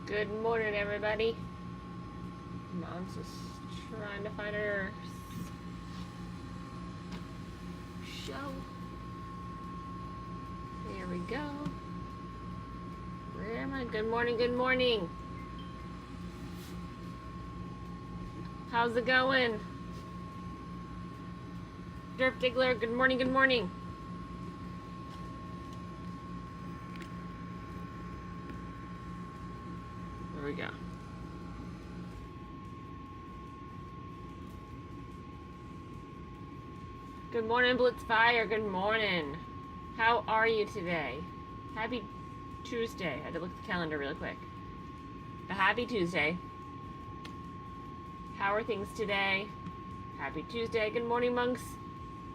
Good morning, everybody. Mom's just trying to find her show. There we go. Where am I? Good morning, good morning. How's it going? Derp Diggler, good morning, good morning. There we go. Good morning, Blitzfire. Good morning. How are you today? Happy Tuesday. I had to look at the calendar really quick. But happy Tuesday. How are things today? Happy Tuesday. Good morning, monks.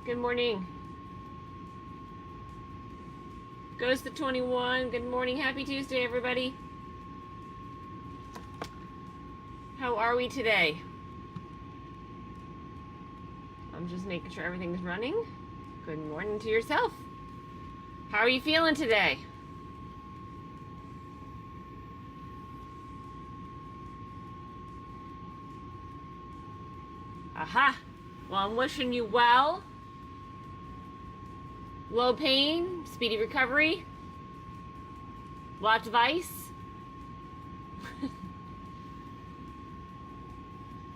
Good morning. Goes to 21. Good morning. Happy Tuesday, everybody. How are we today? I'm just making sure everything's running. Good morning to yourself. How are you feeling today? Aha! Well, I'm wishing you well. Low pain, speedy recovery. Lots of ice.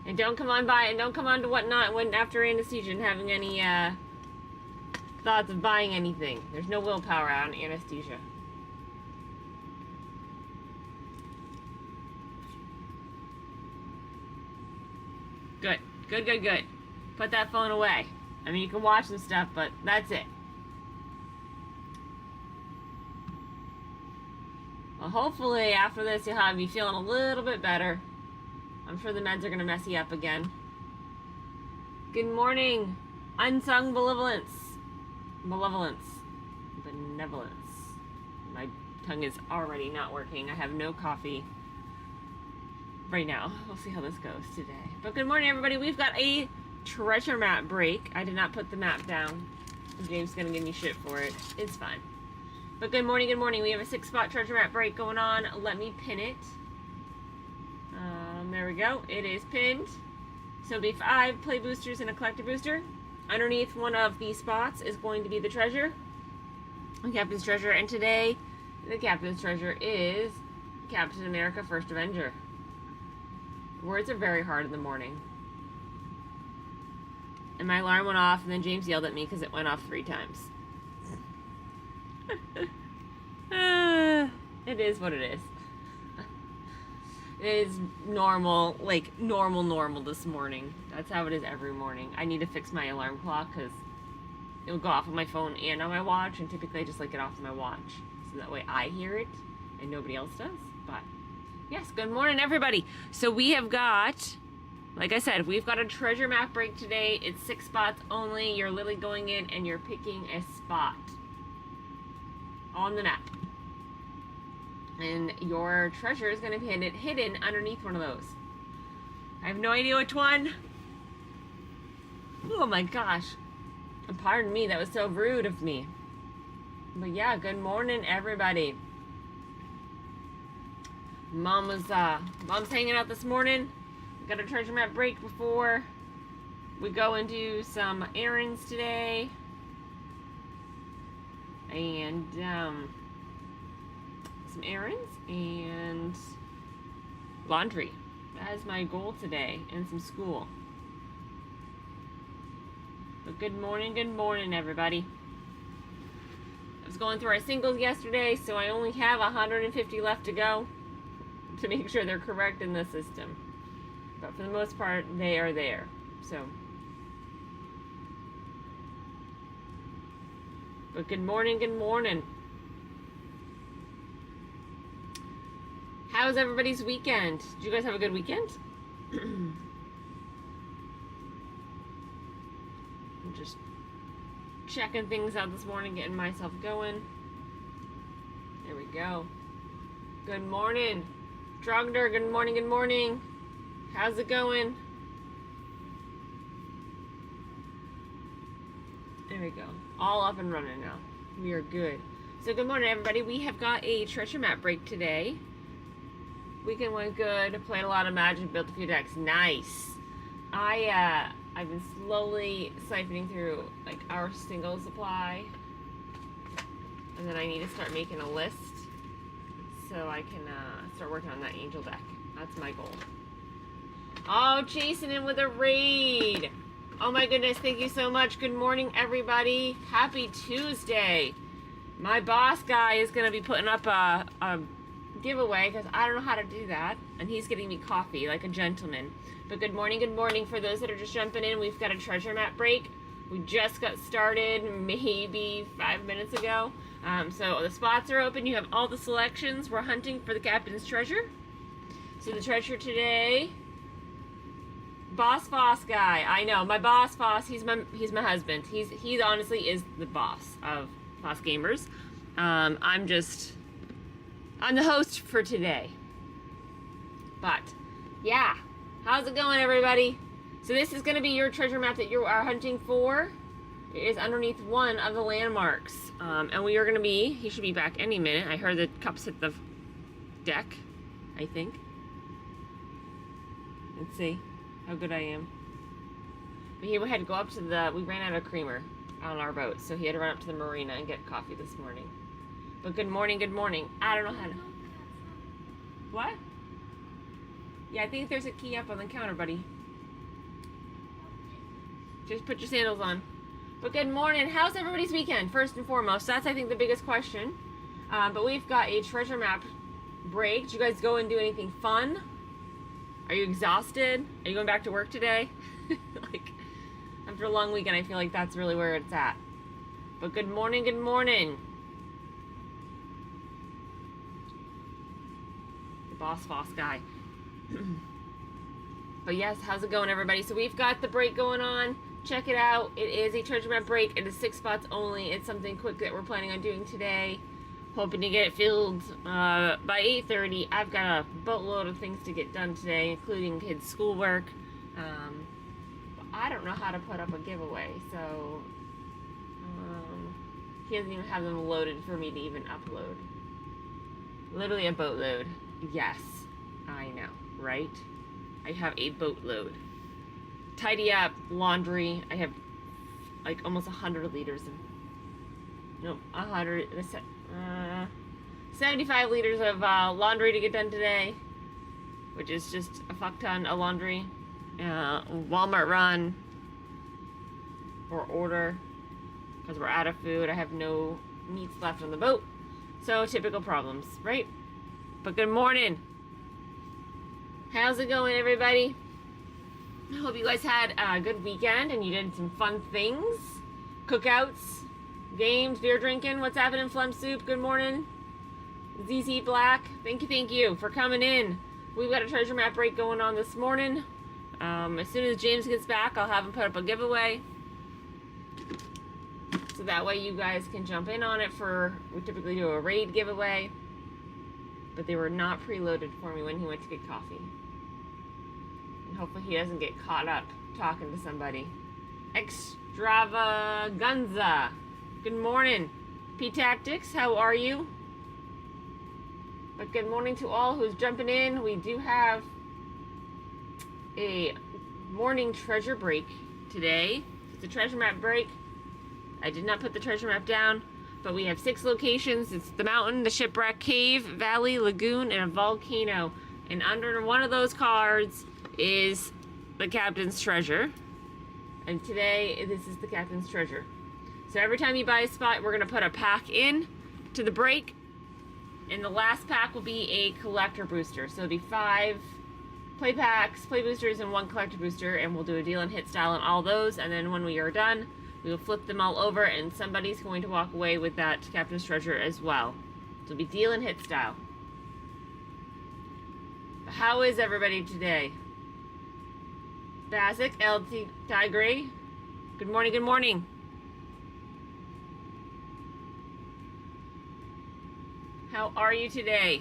And don't come on to whatnot when after anesthesia and having any thoughts of buying anything. There's no willpower on anesthesia. Good. Good, good, good. Put that phone away. I mean, you can watch some stuff, but that's it. Well, hopefully after this you'll have you feeling a little bit better. I'm sure the meds are going to mess you up again. Good morning. Unsung benevolence. Benevolence. My tongue is already not working. I have no coffee right now. We'll see how this goes today. But good morning, everybody. We've got a treasure map break. I did not put the map down. James is going to give me shit for it. It's fine. But good morning, good morning. We have a 6-spot treasure map break going on. Let me pin it. There we go. It is pinned. So it'll be 5 play boosters and a collector booster. Underneath one of the spots is going to be the treasure. The Captain's Treasure. And today, the Captain's Treasure is Captain America First Avenger. Words are very hard in the morning. And my alarm went off, and then James yelled at me because it went off 3 times. It is what it is. It is normal, like normal this morning. That's how it is every morning. I need to fix my alarm clock because it'll go off on my phone and on my watch, and typically I just like it off of my watch. So that way I hear it and nobody else does. But yes, good morning, everybody. So we have got, like I said, we've got a treasure map break today. It's 6 spots only. You're literally going in and you're picking a spot on the map. And your treasure is going to be hidden underneath one of those. I have no idea which one. Oh my gosh. And pardon me, that was so rude of me. But yeah, good morning, everybody. Mom's hanging out this morning. We got a treasure map break before we go and do some errands today. And some errands and laundry. That is my goal today, and some school. But good morning, everybody. I was going through our singles yesterday, so I only have 150 left to go to make sure they're correct in the system. But for the most part, they are there. So, but good morning, good morning. How was everybody's weekend? Did you guys have a good weekend? I'm just checking things out this morning, getting myself going. There we go. Good morning. Drogner, good morning, good morning. How's it going? There we go. All up and running now. We are good. So good morning, everybody. We have got a treasure map break today. Weekend went good. Played a lot of Magic. Built a few decks. Nice. I've been slowly siphoning through like our single supply, and then I need to start making a list so I can start working on that angel deck. That's my goal. Oh, chasing in with a raid. Oh my goodness, thank you so much. Good morning, everybody. Happy Tuesday. My boss guy is going to be putting up a giveaway because I don't know how to do that. And he's getting me coffee like a gentleman. But good morning for those that are just jumping in. We've got a treasure map break. We just got started maybe 5 minutes ago. So the spots are open. You have all the selections. We're hunting for the captain's treasure. So the treasure today... Boss Foss guy. I know, my boss Foss, he's my husband. He honestly is the boss of FoSGamers. I'm the host for today. But yeah, how's it going, everybody? So this is going to be your treasure map that you are hunting for. It is underneath one of the landmarks. And we are going to be, he should be back any minute. I heard the cups hit the deck, I think. Let's see how good I am. But he had to go up to we ran out of creamer on our boat, so he had to run up to the marina and get coffee this morning. But good morning. I don't know how to... What? Yeah, I think there's a key up on the counter, buddy. Just put your sandals on. But good morning. How's everybody's weekend, first and foremost? That's, I think, the biggest question. But we've got a treasure map break. Did you guys go and do anything fun? Are you exhausted? Are you going back to work today? Like, after a long weekend, I feel like that's really where it's at. But good morning. The boss Foss guy. But yes, how's it going, everybody? So we've got the break going on. Check it out. It is a treasure map break. It is 6 spots only. It's something quick that we're planning on doing today. Hoping to get it filled by 8:30. I've got a boatload of things to get done today, including kids' schoolwork. I don't know how to put up a giveaway, so he doesn't even have them loaded for me to even upload. Literally a boatload. Yes, I know, right? I have a boatload. Tidy up, laundry. I have like almost 100 liters of... No, 75 liters of laundry to get done today, which is just a fuck ton of laundry. Walmart run or order because we're out of food. I have no meats left on the boat, so typical problems, right? But good morning. How's it going, everybody? I hope you guys had a good weekend and you did some fun things, cookouts, games, beer drinking. What's happening, Phlegm Soup? Good morning. ZZ Black, thank you for coming in. We've got a treasure map break going on this morning. As soon as James gets back, I'll have him put up a giveaway. So that way you guys can jump in on it we typically do a raid giveaway. But they were not preloaded for me when he went to get coffee. And hopefully he doesn't get caught up talking to somebody. Extravaganza. Good morning. P-Tactics, how are you? But good morning to all who's jumping in. We do have a morning treasure break today. It's a treasure map break. I did not put the treasure map down, but we have 6 locations. It's the mountain, the shipwreck, cave, valley, lagoon, and a volcano. And under one of those cards is the captain's treasure. And today, this is the captain's treasure. So every time you buy a spot, we're going to put a pack in to the break. And the last pack will be a collector booster. So it'll be 5 play packs, play boosters, and 1 collector booster. And we'll do a deal and hit style on all those. And then when we are done, we will flip them all over. And somebody's going to walk away with that captain's treasure as well. So it'll be deal and hit style. How is everybody today? Basic, LT Tigray. Good morning. How are you today?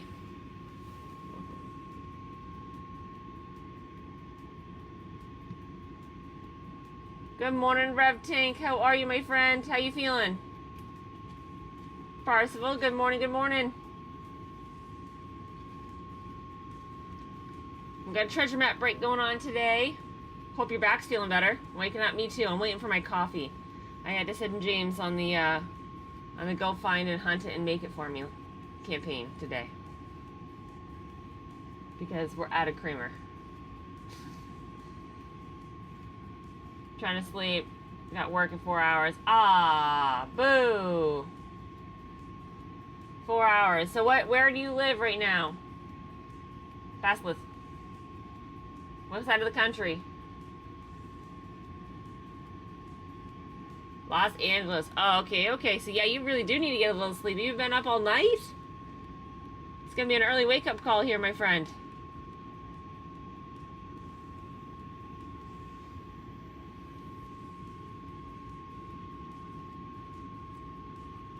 Good morning, Rev Tank. How are you, my friend? How you feeling? Parsival, good morning. got a treasure map break going on today. Hope your back's feeling better. Waking up, me too. I'm waiting for my coffee. I had to send James on the go find and hunt it and make it for me campaign today. Because we're out of creamer. Trying to sleep. Got work in 4 hours. Ah, boo. 4 hours. So where do you live right now? Basilisk. What side of the country? Los Angeles. Oh, okay. So yeah, you really do need to get a little sleep. You've been up all night? It's gonna be an early wake-up call here, my friend.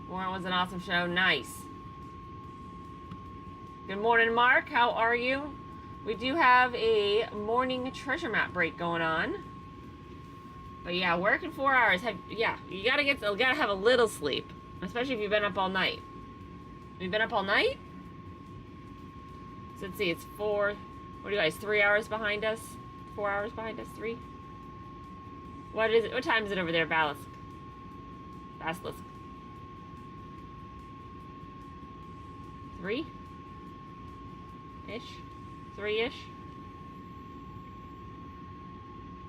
Warren was an awesome show. Nice. Good morning, Mark. How are you? We do have a morning treasure map break going on. But yeah, working 4 hours. You gotta have a little sleep, especially if you've been up all night. Have you been up all night? So let's see, it's 4. What are you guys? 3 hours behind us? 4 hours behind us? 3? What is it? What time is it over there, Basilisk? 3-ish? 3-ish?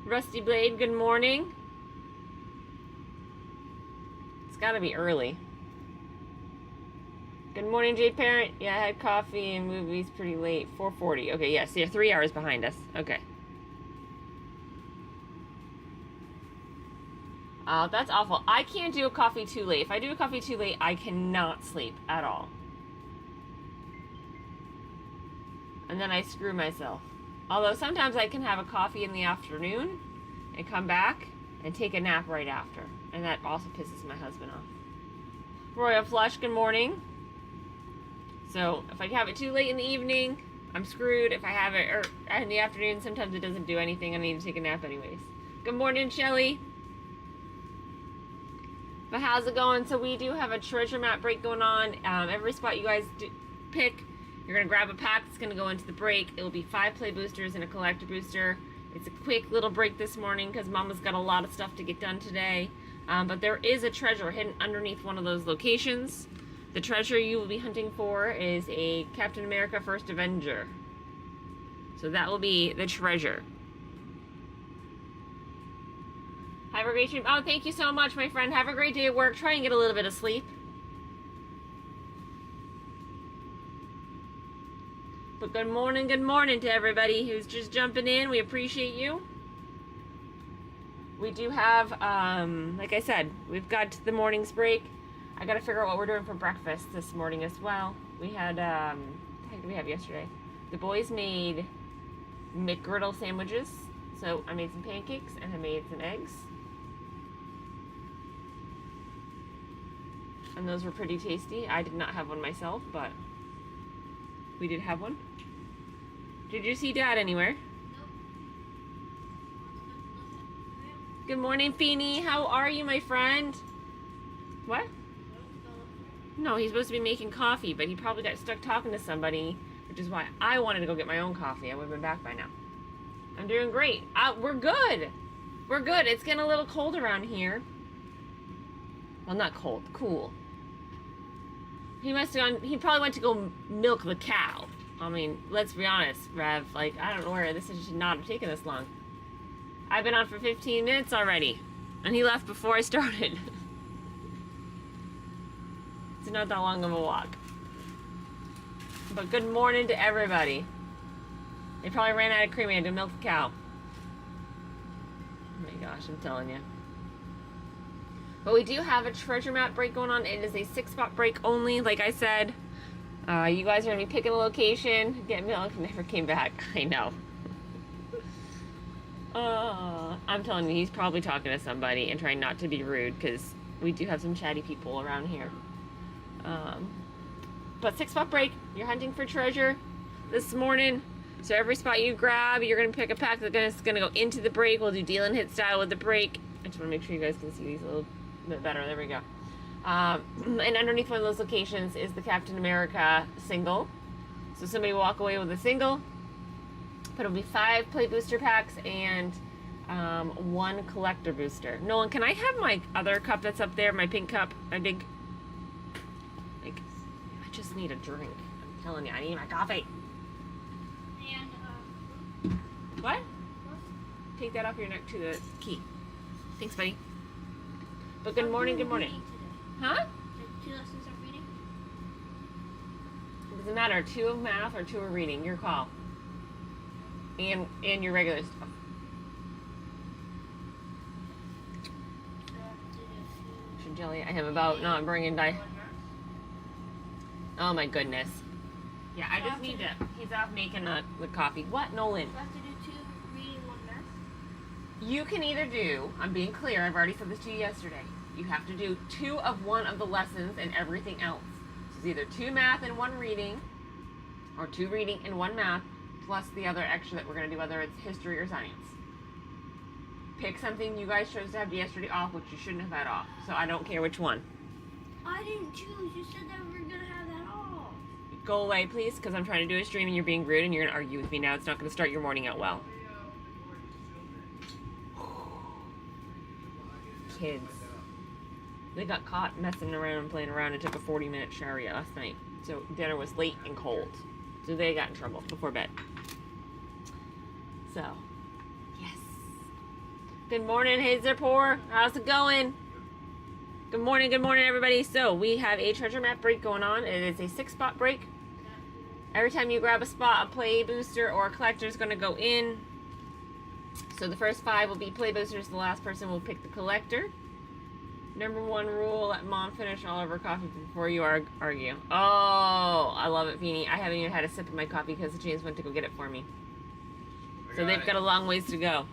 Rusty Blade, good morning. It's gotta be early. Good morning, Jade Parent. Yeah, I had coffee and movies pretty late. 4:40. Okay, yes, you're 3 hours behind us. Okay. That's awful. I can't do a coffee too late. If I do a coffee too late, I cannot sleep at all. And then I screw myself. Although sometimes I can have a coffee in the afternoon and come back and take a nap right after. And that also pisses my husband off. Royal Flush, good morning. So if I have it too late in the evening, I'm screwed. If I have it in the afternoon, sometimes it doesn't do anything. I need to take a nap anyways. Good morning, Shelly. But how's it going? So we do have a treasure map break going on. Every spot you guys pick, you're going to grab a pack that's going to go into the break. It will be 5 play boosters and a collector booster. It's a quick little break this morning because Mama's got a lot of stuff to get done today. But there is a treasure hidden underneath one of those locations. The treasure you will be hunting for is a Captain America First Avenger. So that will be the treasure. Have a great stream. Oh, thank you so much, my friend. Have a great day at work. Try and get a little bit of sleep. But good morning to everybody who's just jumping in. We appreciate you. We do have, like I said, we've got the morning's break. I gotta figure out what we're doing for breakfast this morning as well. We had, what the heck did we have yesterday? The boys made McGriddle sandwiches. So I made some pancakes and I made some eggs. And those were pretty tasty. I did not have one myself, but we did have one. Did you see Dad anywhere? Nope. Good morning, Feeny. How are you, my friend? What? No, he's supposed to be making coffee, but he probably got stuck talking to somebody, which is why I wanted to go get my own coffee. I would have been back by now. I'm doing great. We're good. We're good. It's getting a little cold around here. Well, not cold, cool. He probably went to go milk the cow. I mean, let's be honest, Rev. Like, I don't know where this should not have taken this long. I've been on for 15 minutes already, and he left before I started. It's not that long of a walk. But good morning to everybody. They probably ran out of cream. I had to milk the cow. Oh my gosh, I'm telling you. But we do have a treasure map break going on. It is a 6-spot break only, like I said. You guys are going to be picking a location, get milk, and never came back. I know. I'm telling you, he's probably talking to somebody and trying not to be rude because we do have some chatty people around here. But 6-spot break, you're hunting for treasure this morning. So every spot you grab, you're going to pick a pack that's going to go into the break. We'll do deal and hit style with the break. I just want to make sure you guys can see these a little bit better. There we go. And underneath one of those locations is the Captain America single. So somebody will walk away with a single. But it'll be 5 play booster packs and 1 collector booster. Nolan, can I have my other cup that's up there, my pink cup, my big, like, I just need a drink. I'm telling you, I need my coffee. And, What? Take that off your neck to the key. Thanks, buddy. But good morning, good morning. Huh? The 2 lessons of reading? It doesn't matter, 2 of math or 2 of reading, your call. And your regular stuff. Should jelly at him about not bringing Oh my goodness. Yeah, I just need to. He's off making the coffee. What, Nolan? Do I have to do 2 reading, 1 math? You can either do, I'm being clear, I've already said this to you yesterday. You have to do 2 of 1 of the lessons and everything else. So it's either 2 math and 1 reading, or 2 reading and 1 math, plus the other extra that we're going to do, whether it's history or science. Pick something. You guys chose to have yesterday off, which you shouldn't have had off. So I don't care which one. I didn't choose. You said that we were going to have that off. Go away, please, because I'm trying to do a stream and you're being rude and you're going to argue with me now. It's not going to start your morning out well. Kids. They got caught messing around and playing around and took a 40-minute shower last night. So dinner was late and cold. So they got in trouble before bed. So, yes. Good morning, Hazerpour. How's it going? Good morning, everybody. So, we have a treasure map break going on. It is a 6-spot break. Every time you grab a spot, a play booster or a collector is going to go in. So, the first 5 will be play boosters. The last person will pick the collector. Number 1 rule, let Mom finish all of her coffee before you argue. Oh, I love it, Feeny. I haven't even had a sip of my coffee because James went to go get it for me. So they've got a long ways to go.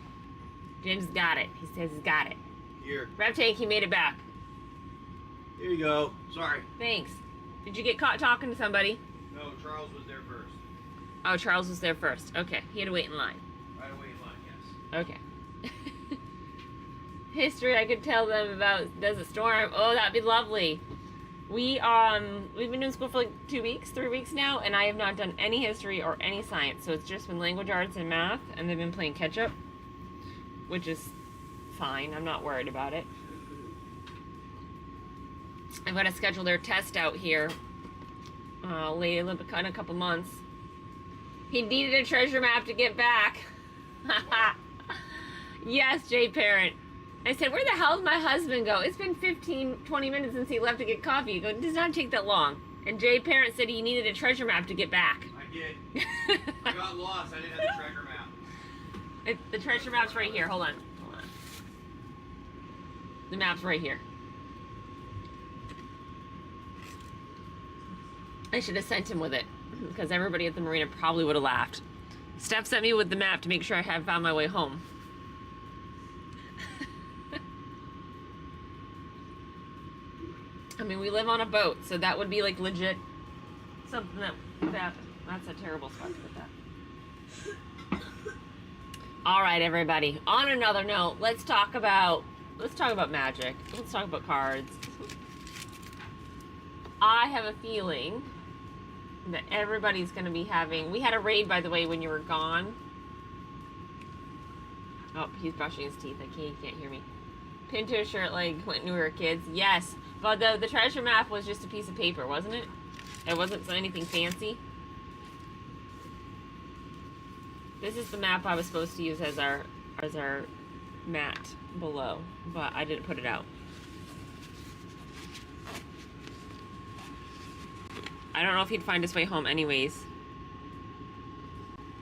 James got it. He says he's got it. Here. Rev Tank, he made it back. Here you go. Sorry. Thanks. Did you get caught talking to somebody? No, Charles was there first. Oh, Charles was there first. Okay. He had to wait in line. Right away in line, yes. Okay. History, I could tell them about Desert Storm. Oh, that'd be lovely. We've been doing school for like 2 weeks, 3 weeks now, and I have not done any history or any science. So it's just been language arts and math, and they've been playing catch up, which is fine. I'm not worried about it. I've got to schedule their test out here later in a couple months. He needed a treasure map to get back. Yes, Jay Parent. I said, where the hell did my husband go? It's been 15, 20 minutes since he left to get coffee. He goes, it does not take that long. And Jay Parent said he needed a treasure map to get back. I did. I got lost. I didn't have the treasure map. The treasure map's right here. Hold on. The map's right here. I should have sent him with it because everybody at the marina probably would have laughed. Steph sent me with the map to make sure I had found my way home. I mean, we live on a boat, so that would be like legit something that would happen. That's a terrible spot to put that. All right, everybody. On another note, let's talk about magic. Let's talk about cards. I have a feeling that everybody's going to be having. We had a raid, by the way, when you were gone. Oh, he's brushing his teeth. He can't hear me. Pinto shirt like when we were kids. Yes. But the treasure map was just a piece of paper, wasn't it? It wasn't anything fancy. This is the map I was supposed to use as our mat below, but I didn't put it out. I don't know if he'd find his way home anyways,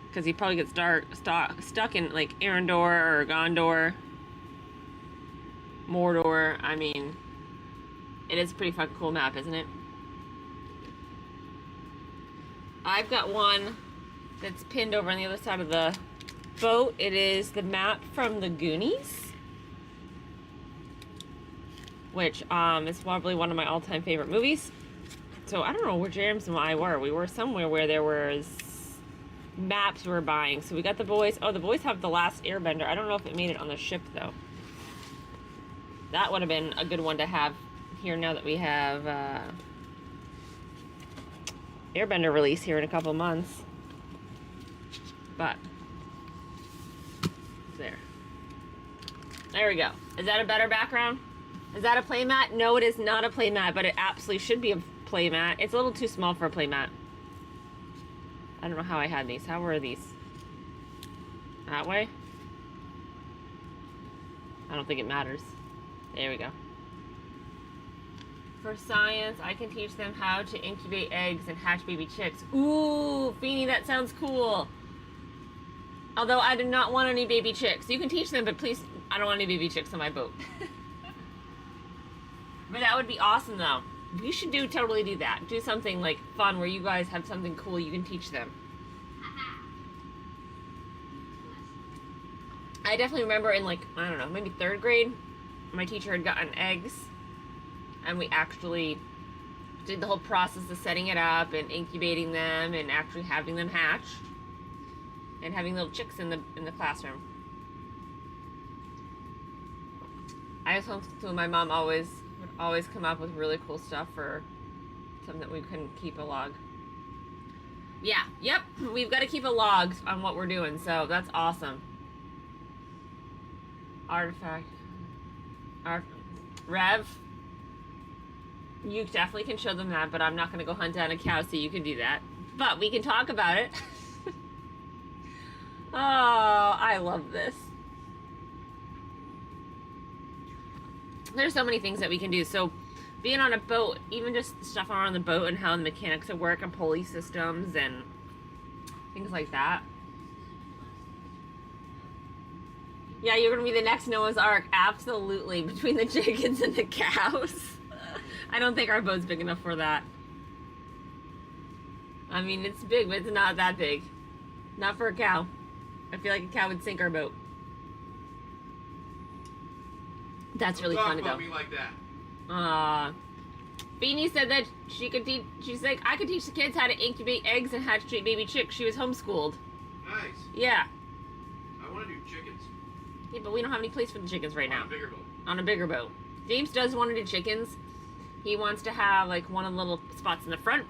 because he probably gets stuck in like Arendor or Gondor, Mordor. I mean, it is a pretty fucking cool map, isn't it? I've got one that's pinned over on the other side of the boat. It is the map from the Goonies, which is probably one of my all-time favorite movies. So I don't know where James and I were. We were somewhere where there was maps we were buying. So we got the boys. Oh, the boys have The Last Airbender. I don't know if it made it on the ship, though. That would have been a good one to have here now that we have Airbender release here in a couple months. But There we go. Is that a better background? Is that a playmat? No, it is not a playmat, but it absolutely should be a playmat. It's a little too small for a playmat. I don't know how I had these. How were these? That way? I don't think it matters. There we go. For science, I can teach them how to incubate eggs and hatch baby chicks. Ooh, Feeny, that sounds cool. Although I do not want any baby chicks. You can teach them, but please, I don't want any baby chicks on my boat. But that would be awesome, though. We should totally do that. Do something like fun where you guys have something cool you can teach them. I definitely remember in like, I don't know, maybe 3rd grade, my teacher had gotten eggs, and we actually did the whole process of setting it up and incubating them and actually having them hatch and having little chicks in the classroom. I was homeschooling. My mom would always come up with really cool stuff for something that we couldn't keep a log. Yeah, yep, we've got to keep a log on what we're doing, so that's awesome. Artifact. Rev, you definitely can show them that, but I'm not going to go hunt down a cow so you can do that. But we can talk about it. Oh, I love this. There's so many things that we can do. So being on a boat, even just stuff on the boat and how the mechanics of work and pulley systems and things like that. Yeah, you're going to be the next Noah's Ark. Absolutely. Between the chickens and the cows. I don't think our boat's big enough for that. I mean, it's big, but it's not that big. Not for a cow. I feel like a cow would sink our boat. That's really funny, though. Don't talk about me like that. Beanie said that she could teach. She's like, I could teach the kids how to incubate eggs and hatch baby chicks. She was homeschooled. Nice. Yeah. I want to do chickens. Yeah, but we don't have any place for the chickens right now. On a bigger boat. On a bigger boat. James does want to do chickens. He wants to have like one of the little spots in the front,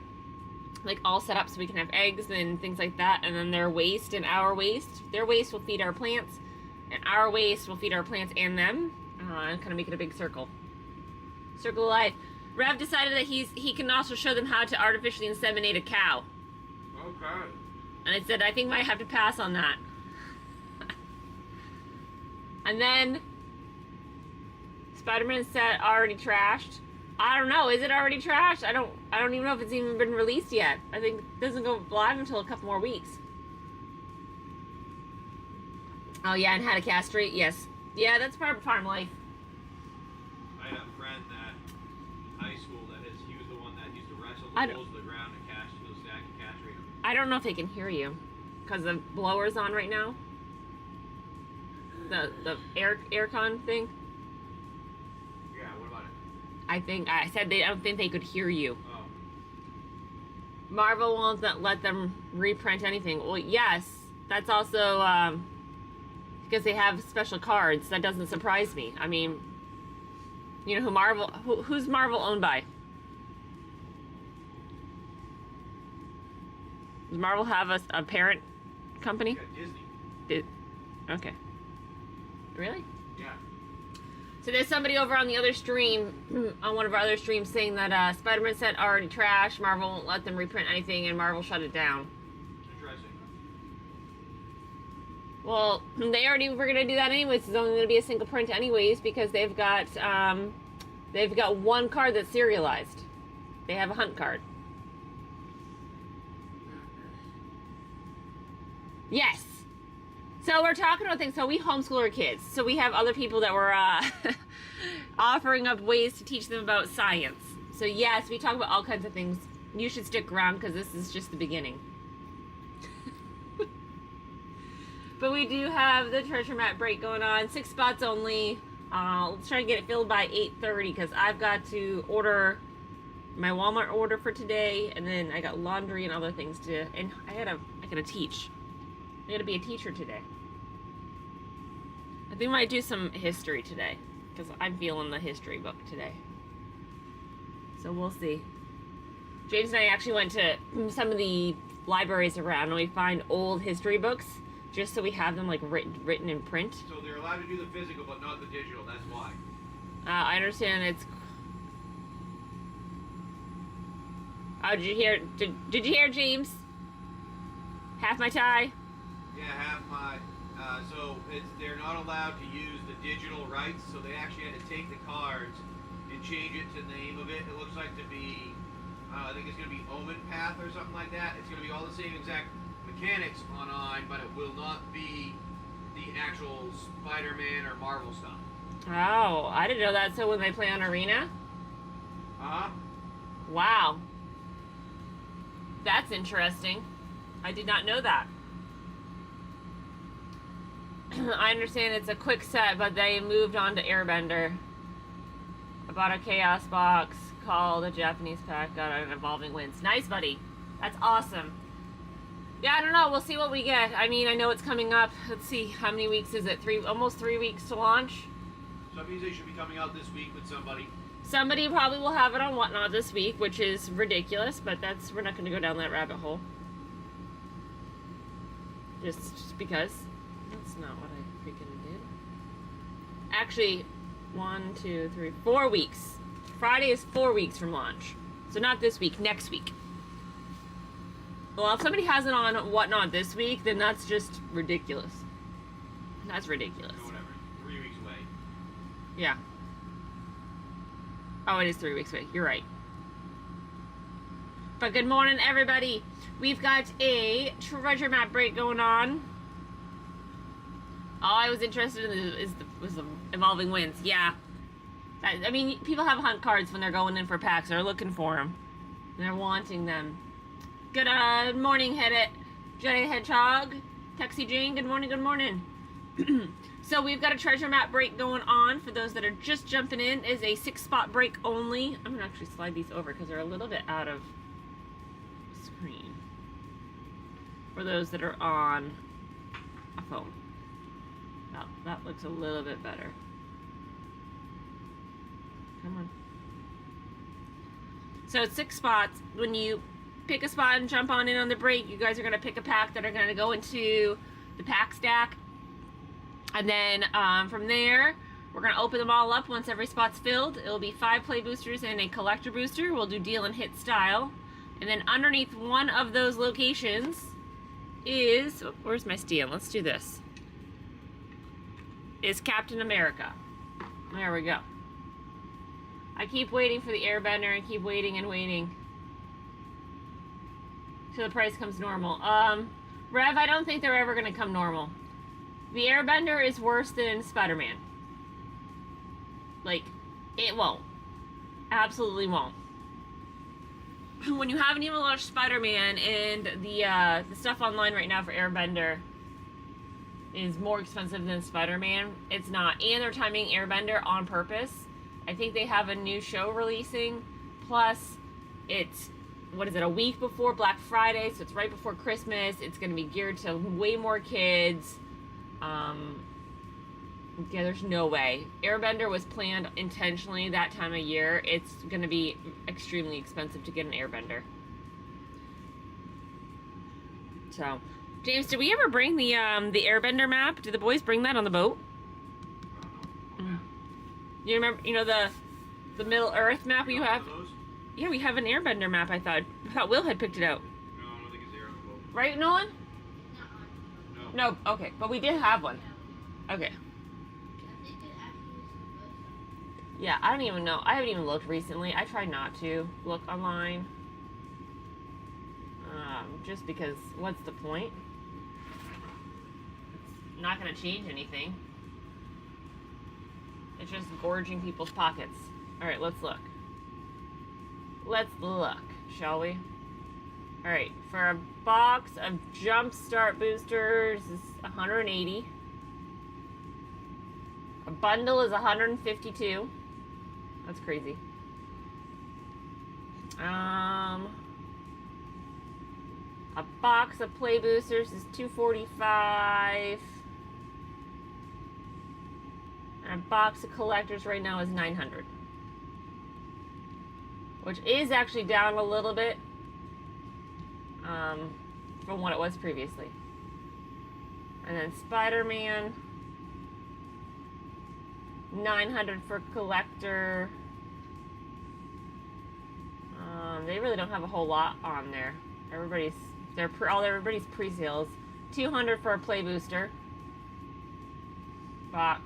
like all set up so we can have eggs and things like that. And then their waste and our waste. Their waste will feed our plants, and our waste will feed our plants and them. And kind of make it a big circle. Circle of life. Rev decided that he can also show them how to artificially inseminate a cow. Okay. And I said, I think I might have to pass on that. And then Spider-Man set already trashed. I don't know. Is it already trashed? I don't even know if it's even been released yet. I think it doesn't go live until a couple more weeks. Oh yeah, and how to castrate. Yes. Yeah, that's part of farm life. I had a friend at high school he was the one that used to wrestle the bulls to the ground and castrate them. I don't know if they can hear you because the blower's on right now. The aircon thing. Yeah, what about it? I said I don't think they could hear you. Oh. Marvel won't let them reprint anything. Well, yes, that's also because they have special cards. That doesn't surprise me. I mean, you know who's Marvel owned by? Does Marvel have a parent company? Yeah, Disney. Okay. Really? Yeah. So there's somebody over on the other stream, on one of our other streams, saying that Spider-Man set already trashed, Marvel won't let them reprint anything, and Marvel shut it down. Interesting. Well, they already were going to do that anyways. It's only going to be a single print anyways, because they've got one card that's serialized. They have a hunt card. Yes. So we're talking about things. So we homeschool our kids. So we have other people that were offering up ways to teach them about science. So yes, we talk about all kinds of things. You should stick around because this is just the beginning. But we do have the treasure map break going on. 6 spots only. Let's try to get it filled by 8:30 because I've got to order my Walmart order for today, and then I got laundry and other things to. And I gotta teach. I gotta be a teacher today. I think I might do some history today because I'm feeling the history book today. So we'll see. James and I actually went to some of the libraries around and we find old history books. Just so we have them like written in print. So they're allowed to do the physical, but not the digital. That's why. I understand it's. Oh, did you hear? Did you hear, James? Half my tie. Yeah, half my. So they're not allowed to use the digital rights. So they actually had to take the cards and change it to the name of it. It looks like to be. I think it's going to be Omen Path or something like that. It's going to be all the same exact mechanics on, but it will not be the actual Spider-Man or Marvel stuff. Oh, I didn't know that. So when they play on Arena? Wow. That's interesting. I did not know that. I understand it's a quick set, but they moved on to Airbender. I bought a Chaos box called a Japanese pack, got an Evolving Winds. Nice, buddy. That's awesome. Yeah, I don't know. We'll see what we get. I mean, I know it's coming up. Let's see. How many weeks is it? Almost 3 weeks to launch. So that means they should be coming out this week with somebody. Somebody probably will have it on Whatnot this week, which is ridiculous, but we're not going to go down that rabbit hole. Just because. That's not what I freaking did. Actually, 1, 2, 3, 4 weeks. Friday is 4 weeks from launch. So not this week, next week. Well, if somebody has it on Whatnot this week, then that's just ridiculous. That's ridiculous. Or whatever. 3 weeks away. Yeah. Oh, it is 3 weeks away. You're right. But good morning, everybody. We've got a treasure map break going on. All I was interested in was the Evolving Winds. Yeah. I mean, people have hunt cards when they're going in for packs. They're looking for them. They're wanting them. Good morning, Jedi Hedgehog. Texie Jane, good morning, good morning. So we've got a treasure map break going on. For those that are just jumping in, is a 6-spot break only. I'm gonna actually slide these over because they're a little bit out of screen. For those that are on a phone. That looks a little bit better. Come on. So it's 6 spots. When you pick a spot and jump on in on the break, you guys are gonna pick a pack that are gonna go into the pack stack. And then from there, we're going to open them all up once every spot's filled. It'll be 5 play boosters and a collector booster. We'll do deal and hit style. And then underneath one of those locations is... Oh, where's my steal? Let's do this. Is Captain America. There we go. I keep waiting for the Airbender and keep waiting and waiting. Till the price comes normal. Rev, I don't think they're ever going to come normal. The Airbender is worse than Spider-Man. Like, it won't. Absolutely won't. When you haven't even launched Spider-Man and the stuff online right now for Airbender is more expensive than Spider-Man, it's not. And they're timing Airbender on purpose. I think they have a new show releasing. Plus, it's, what is it, a week before Black Friday, so it's right before Christmas. It's going to be geared to way more kids. Yeah, there's no way. Airbender was planned intentionally that time of year. It's gonna be extremely expensive to get an Airbender. So, James, did we ever bring the Airbender map? Did the boys bring that on the boat? You remember, you know, the Middle Earth map you have? Yeah, we have an Airbender map, I thought. I thought Will had picked it out. No, I don't think it's there on the boat. Right, Nolan? No. No, okay, but we did have one. Okay. Yeah, I don't even know. I haven't even looked recently. I try not to look online. Just because, what's the point? It's not going to change anything. It's just gorging people's pockets. Alright, let's look. Let's look, shall we? Alright, for a box of Jumpstart boosters is 180. A bundle is 152. That's crazy. A box of play boosters is 245. And a box of collectors right now is 900. Which is actually down a little bit from what it was previously. And then Spider-Man. 900 for collector. They really don't have a whole lot on there. Everybody's pre-sales. 200 for a play booster box.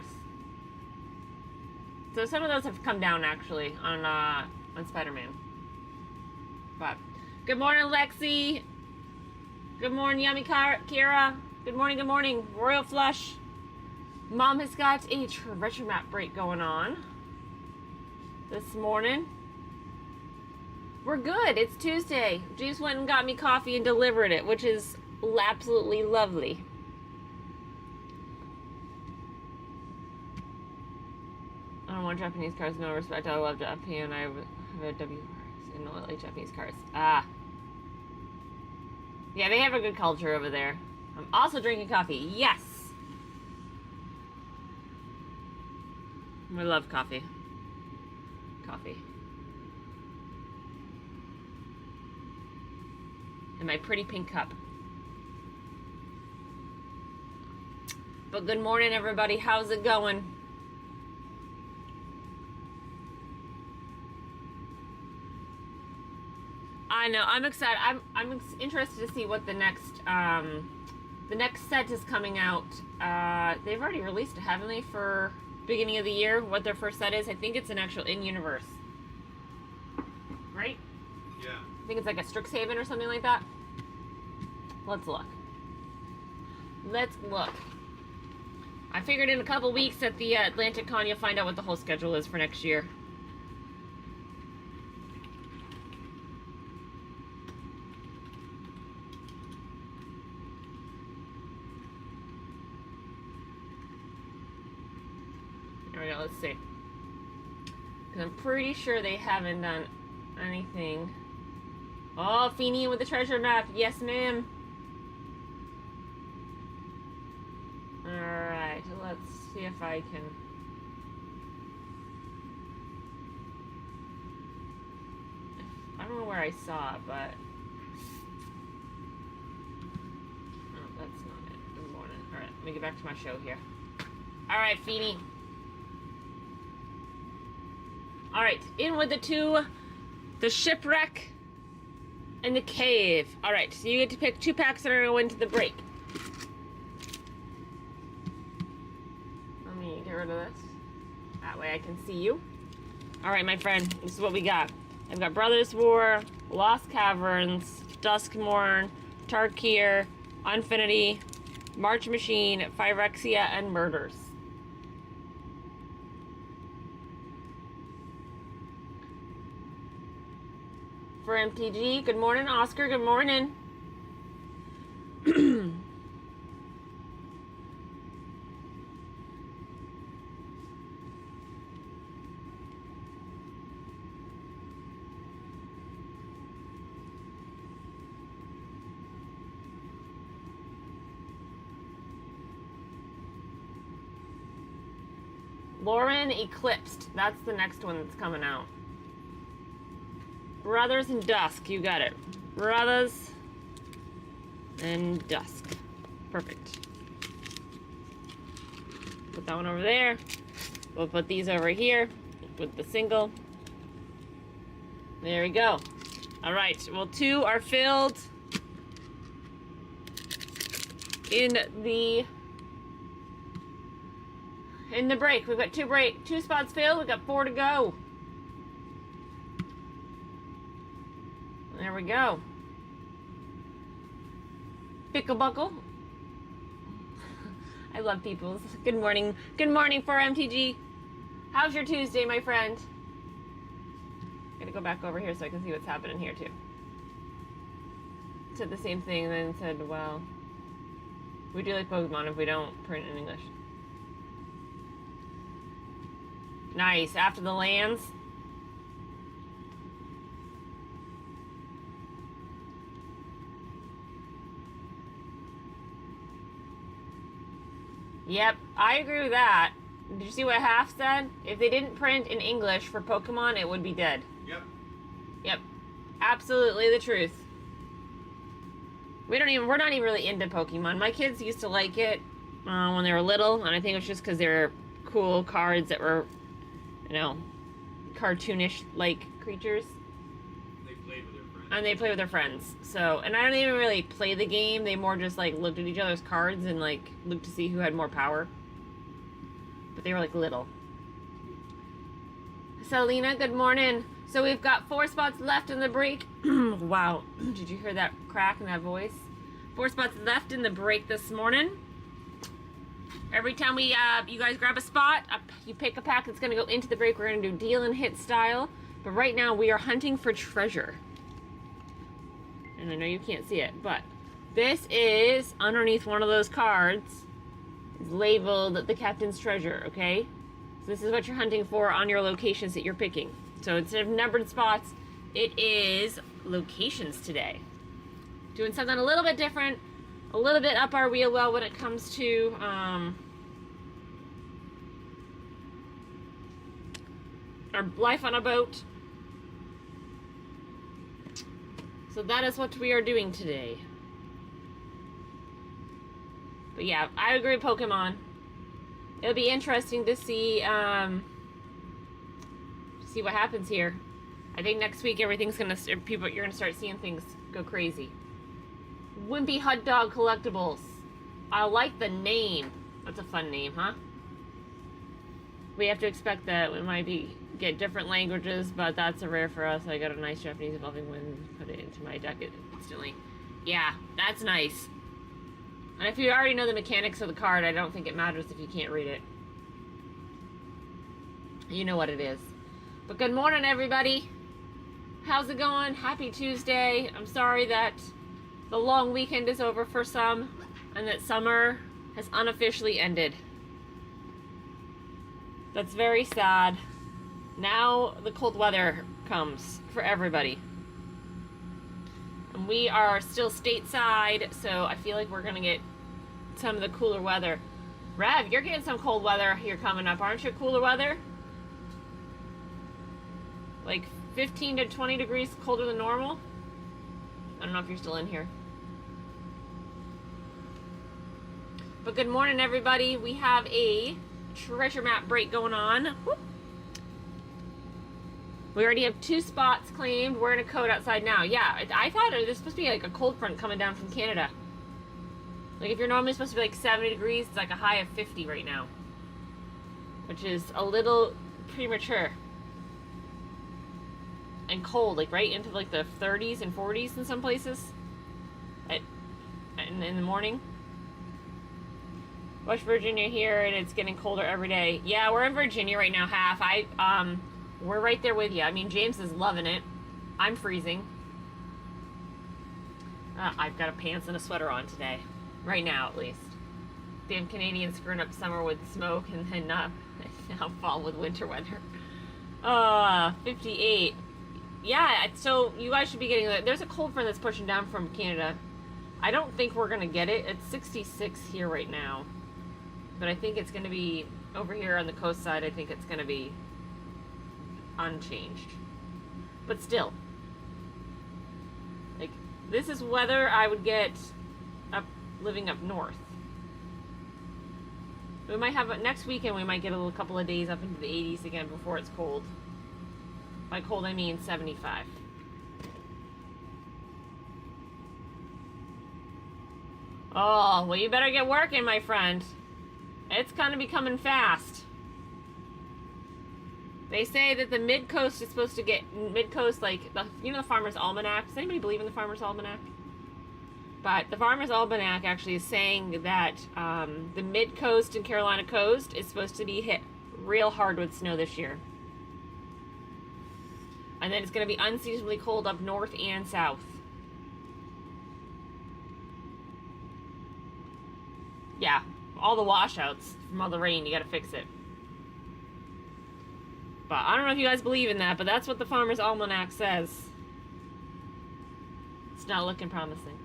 So some of those have come down actually on Spider-Man. But good morning, Lexi. Good morning, Yummy Kira. Good morning, Royal Flush. Mom has got a retro map break going on this morning. We're good. It's Tuesday. Jeeves went and got me coffee and delivered it, which is absolutely lovely. I don't want Japanese cars. No respect. I love Japan. I have a WRX and I like Japanese cars. Ah. Yeah, they have a good culture over there. I'm also drinking coffee. Yes. I love coffee. Coffee. In my pretty pink cup. But good morning, everybody. How's it going? I know. I'm excited. I'm interested to see what the next set is coming out. They've already released it, haven't they, for beginning of the year? What their first set is? I think it's an actual in-universe. Right? Yeah. I think it's like a Strixhaven or something like that. Let's look. I figured in a couple weeks at the Atlantic Con you'll find out what the whole schedule is for next year. There we go, let's see. 'Cause I'm pretty sure they haven't done anything. Oh, Feeny with the treasure map. Yes, ma'am. Alright, let's see if I can... I don't know where I saw it, but... Oh, that's not it. Good morning. Alright, let me get back to my show here. Alright, Feeny. Alright, in with the two. The shipwreck and the cave. Alright, so you get to pick 2 packs that are going to go into the break. Let me get rid of this. That way I can see you. Alright, my friend, this is what we got. I've got Brothers War, Lost Caverns, Duskmorn, Tarkir, Infinity, March Machine, Phyrexia, and Murders. For MTG, good morning, Oscar, good morning. Lauren Eclipsed, that's the next one that's coming out. Brothers and Dusk, you got it. Brothers and Dusk. Perfect. Put that one over there. We'll put these over here with the single. There we go. All right, well, 2 are filled in the break. We've got 2 spots filled. We've got 4 to go. There we go. Pickle buckle. I love peoples. Good morning. Good morning for MTG. How's your Tuesday, my friend? Gotta go back over here so I can see what's happening here too. Said the same thing and then said, well, we do like Pokemon if we don't print in English. Nice. After the lands. Yep, I agree with that. Did you see what Half said? If they didn't print in English for Pokemon, it would be dead. Yep. Yep. Absolutely the truth. we're not even really into Pokemon. My kids used to like it when they were little, and I think it was just because they're cool cards that were, you know, cartoonish like creatures. They played with their friends. And they play with their friends. So, and I don't even really play the game. They more just like looked at each other's cards and like looked to see who had more power. But they were like little. Selena, good morning. So we've got 4 spots left in the break. Wow. Did you hear that crack in that voice? 4 spots left in the break this morning. Every time we, you guys grab a spot, you pick a pack that's going to go into the break. We're going to do deal and hit style. But right now we are hunting for treasure. And I know you can't see it, but this is underneath one of those cards. It's labeled the captain's treasure, okay? So this is what you're hunting for on your locations that you're picking. So instead of numbered spots, it is locations today. Doing something a little bit different, a little bit up our wheel well when it comes to our life on a boat. So that is what we are doing today. But yeah, I agree with Pokemon. It'll be interesting to see what happens here. I think next week everything's gonna you're gonna start seeing things go crazy. Wimpy Hot Dog Collectibles. I like the name. That's a fun name, huh? We have to expect that we might get different languages, but that's a rare for us. I got a nice Japanese evolving wind, put it into my deck instantly. Yeah, that's nice. And if you already know the mechanics of the card, I don't think it matters if you can't read it. You know what it is. But good morning, everybody. How's it going? Happy Tuesday. I'm sorry that the long weekend is over for some, and that summer has unofficially ended. That's very sad. Now the cold weather comes for everybody. And we are still stateside, so I feel like we're gonna get some of the cooler weather. Rev, you're getting some cold weather here coming up, aren't you? Cooler weather? Like 15 to 20 degrees colder than normal? I don't know if you're still in here. But good morning, everybody. We have a treasure map break going on. Whoop. We already have 2 spots claimed. We're in a code outside now. Yeah, I thought it was supposed to be like a cold front coming down from Canada. Like if you're normally supposed to be like 70 degrees, it's like a high of 50 right now. Which is a little premature. And cold, like right into like the 30s and 40s in some places. In the morning. West Virginia here, and it's getting colder every day. Yeah, we're in Virginia right now, half. We're right there with you. I mean, James is loving it. I'm freezing. I've got a pants and a sweater on today. Right now, at least. Damn Canadians screwing up summer with smoke and then now fall with winter weather. 58. Yeah, so you guys should be getting that. There's a cold front that's pushing down from Canada. I don't think we're going to get it. It's 66 here right now. But I think it's going to be, over here on the coast side, I think it's going to be unchanged. But still. Like, this is weather I would get living up north. We might have next weekend. We might get a couple of days up into the 80s again before it's cold. By cold, I mean 75. Oh, well, you better get working, my friend. It's gonna be coming fast. They say that the mid-coast is supposed to get mid-coast, like the Farmer's Almanac. Does anybody believe in the Farmer's Almanac? But the Farmer's Almanac actually is saying that the mid-coast and Carolina coast is supposed to be hit real hard with snow this year. And then it's going to be unseasonably cold up north and south. Yeah, all the washouts from all the rain, you got to fix it. But I don't know if you guys believe in that, but that's what the Farmer's Almanac says. It's not looking promising.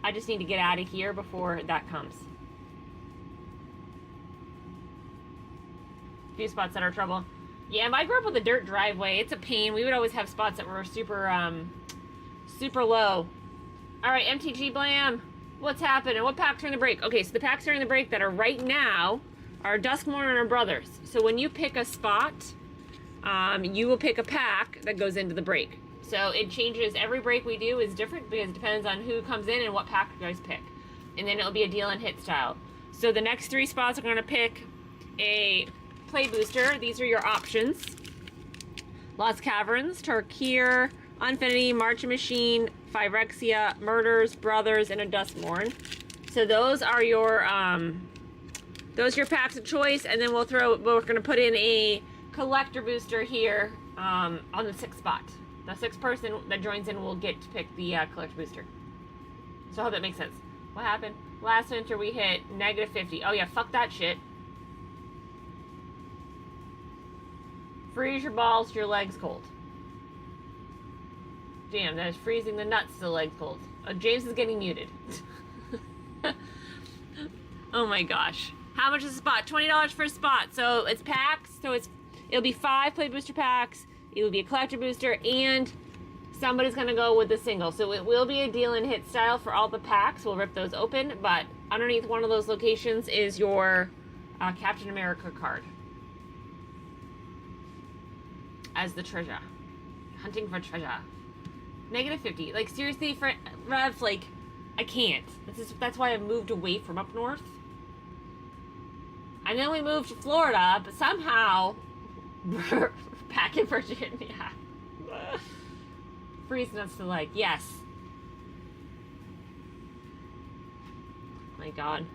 I just need to get out of here before that comes. A few spots that are trouble. Yeah, I grew up with a dirt driveway. It's a pain. We would always have spots that were super, super low. All right, MTG Blam. What's happening? What packs are in the break? Okay, so the packs are in the break that are right now are Duskmorn and her brothers. So when you pick a spot, you will pick a pack that goes into the break. So it changes. Every break we do is different because it depends on who comes in and what pack you guys pick. And then it'll be a deal and hit style. So the next 3 spots are going to pick a play booster. These are your options. Lost Caverns, Tarkir, Infinity, March Machine, Phyrexia, Murders, Brothers, and a Duskmorn. So those are your packs of choice, and then we're going to put in a collector booster here on the 6th spot. The 6th person that joins in will get to pick the collector booster. So I hope that makes sense. What happened? Last winter we hit -50. Oh yeah, fuck that shit. Freeze your balls to your legs cold. Damn, that is freezing the nuts to the legs cold. James is getting muted. Oh my gosh. How much is a spot? $20 for a spot. So it's packs. So it'll be 5 play booster packs. It will be a collector booster, and somebody's gonna go with the single. So it will be a deal and hit style for all the packs. We'll rip those open, but underneath one of those locations is your Captain America card as the treasure. Hunting for treasure. -50. Like seriously, Rev, like I can't. That's why I moved away from up north. And then we moved to Florida, but somehow back in Virginia. Freezing us to like, yes. My God.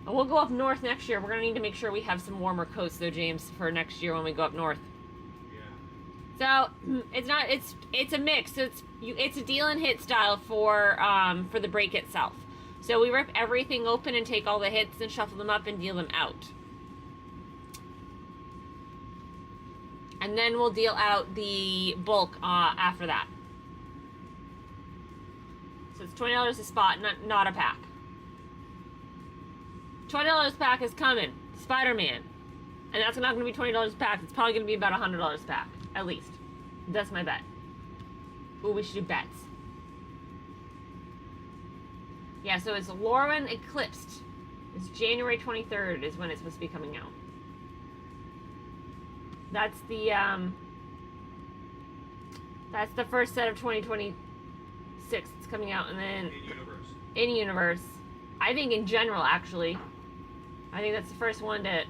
And we'll go up north next year. We're gonna need to make sure we have some warmer coats though, James, for next year when we go up north. So it's a mix. It's a deal and hit style for the break itself. So we rip everything open and take all the hits and shuffle them up and deal them out. And then we'll deal out the bulk after that. So it's $20 a spot, not a pack. $20 pack is coming. Spider-Man. And that's not going to be $20 a pack. It's probably going to be about $100 a pack. At least. That's my bet. Ooh, we should do bets. Yeah, so it's Lorwyn Eclipsed. It's January 23rd is when it's supposed to be coming out. That's the first set of 2026 it's coming out, and then in universe. I think in general, actually. I think that's the first one to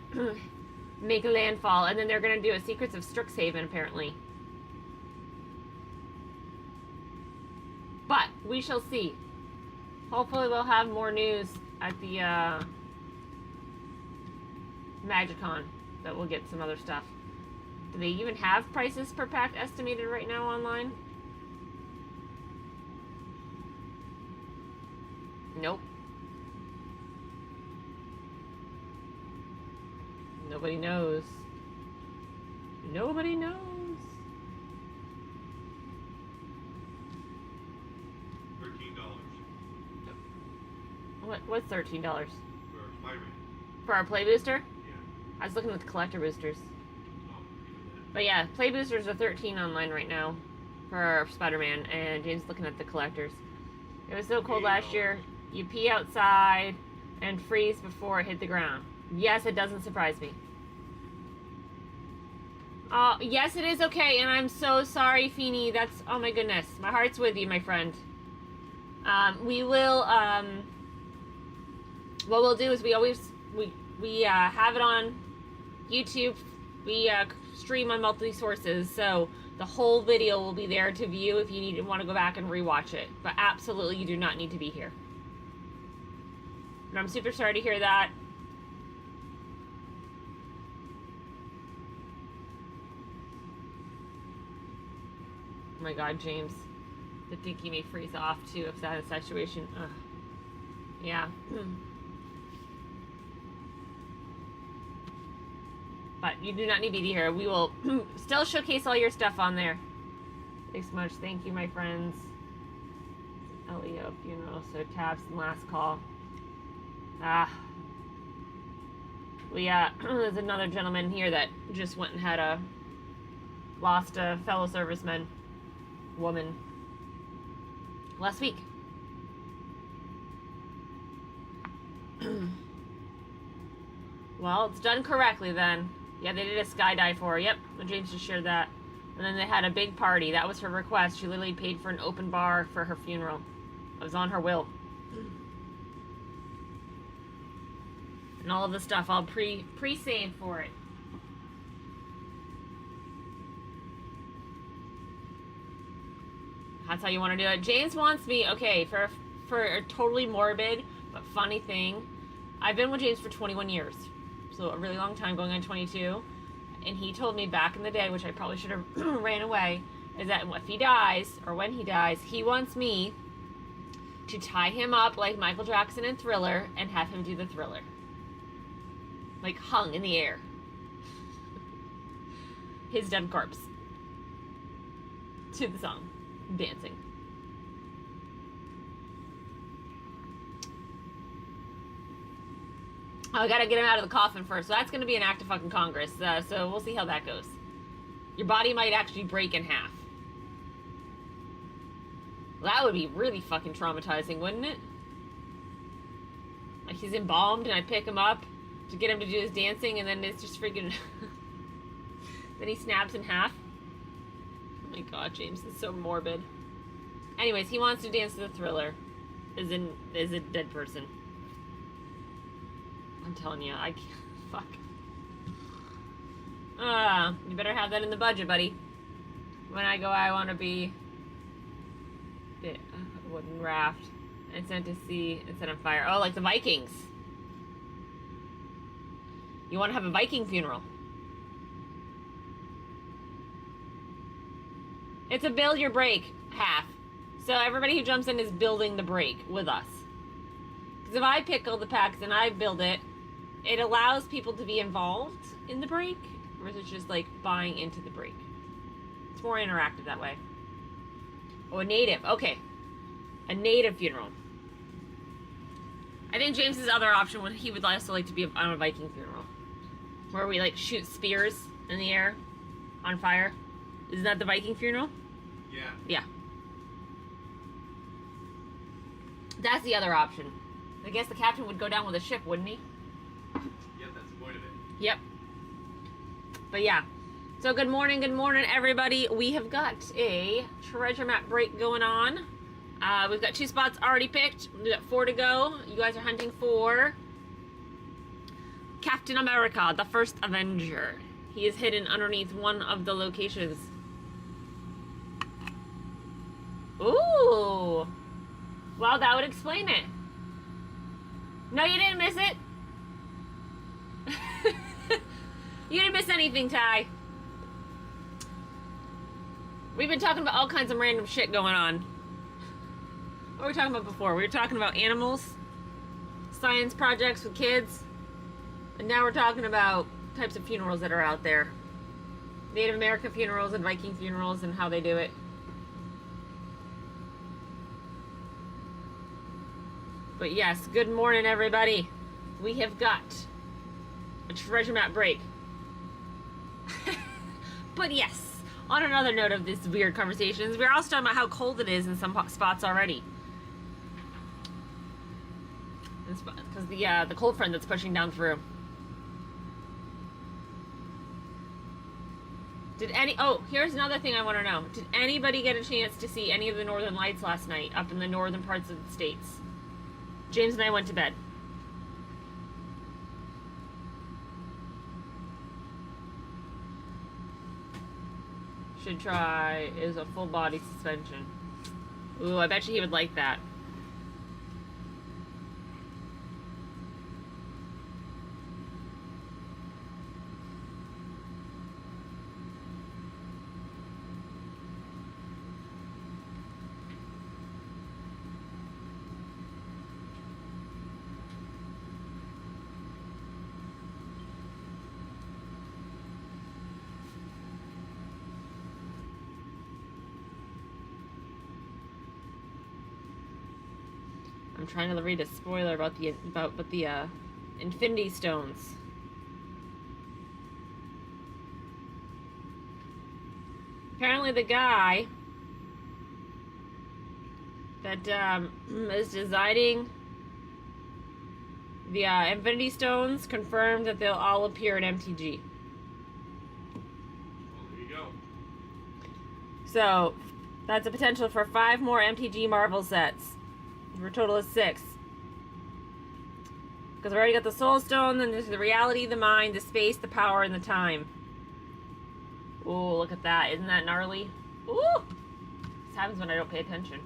make a landfall, and then they're gonna do a Secrets of Strixhaven apparently. But we shall see. Hopefully we'll have more news at the MagicCon that we'll get some other stuff. Do they even have prices per pack estimated right now online? Nope. Nobody knows. Nobody knows. What's $13? For Spider-Man. For our play booster? Yeah. I was looking at the collector boosters. Oh, But yeah, play boosters are $13 online right now for Spider-Man, and James looking at the collectors. It was so cold last year. You pee outside and freeze before it hit the ground. Yes, it doesn't surprise me. Yes, it is okay, and I'm so sorry, Feeny. That's, oh my goodness. My heart's with you, my friend. We will, what we'll do is we have it on YouTube. We stream on multiple sources, so the whole video will be there to view if you want to go back and rewatch it. But absolutely, you do not need to be here. And I'm super sorry to hear that. Oh my God, James. The dinky may freeze off too if that is the situation. Ugh. Yeah. But you do not need to be here. We will still showcase all your stuff on there. Thanks so much. Thank you, my friends. LEO funeral. So tabs and last call. There's another gentleman here that just went and had lost a fellow serviceman woman last week. Well, it's done correctly then. Yeah, they did a skydive for her. Yep, James just shared that. And then they had a big party. That was her request. She literally paid for an open bar for her funeral. It was on her will. And all of the stuff all pre-saved for it. That's how you want to do it. James wants me, okay, for a totally morbid but funny thing. I've been with James for 21 years. So a really long time, going on 22. And he told me back in the day, which I probably should have ran away, is that if he dies, or when he dies, he wants me to tie him up like Michael Jackson in Thriller and have him do the Thriller. Like hung in the air. His dead corpse. To the song. Dancing. Oh, I gotta get him out of the coffin first. So that's gonna be an act of fucking Congress. So we'll see how that goes. Your body might actually break in half. Well, that would be really fucking traumatizing, wouldn't it? Like he's embalmed and I pick him up to get him to do his dancing and then it's just freaking... then he snaps in half. Oh my god, James is so morbid. Anyways, he wants to dance to the Thriller. Is a dead person. I'm telling you, I can't. Fuck. You better have that in the budget, buddy. When I go, I want to be a wooden raft and sent to sea and set on fire. Oh, like the Vikings. You want to have a Viking funeral. It's a build your break half. So everybody who jumps in is building the break with us. Because if I pickle the packs and I build it, it allows people to be involved in the break versus just like buying into the break. It's more interactive that way. Oh, a native. Okay. A native funeral. I think James's other option would he would also like to be on a Viking funeral. Where we like shoot spears in the air on fire. Isn't that the Viking funeral? Yeah. Yeah. That's the other option. I guess the captain would go down with a ship, wouldn't he? Yep, that's the point of it. Yep. But yeah. So good morning, everybody. We have got a treasure map break going on. We've got 2 spots already picked. We've got 4 to go. You guys are hunting for Captain America, the first Avenger. He is hidden underneath one of the locations. Ooh. Well, that would explain it. No, you didn't miss it. You didn't miss anything, Ty. We've been talking about all kinds of random shit going on. What were we talking about before? We were talking about animals, science projects with kids, and now we're talking about types of funerals that are out there. Native American funerals and Viking funerals and how they do it. But yes, good morning, everybody. We have got a treasure map break. But yes, on another note of these weird conversations, we're also talking about how cold it is in some spots already. Because the cold front that's pushing down through. Oh, here's another thing I want to know. Did anybody get a chance to see any of the northern lights last night up in the northern parts of the states? James and I went to bed. Should try is a full body suspension. Ooh, I bet you he would like that. I'm trying to read a spoiler about the Infinity Stones. Apparently, the guy that is designing The Infinity Stones confirmed that they'll all appear in MTG. Well, there you go. So, that's a potential for 5 more MTG Marvel sets. For a total of 6. Because we already got the Soul Stone, then there's the Reality, the Mind, the Space, the Power, and the Time. Ooh, look at that. Isn't that gnarly? Ooh! This happens when I don't pay attention.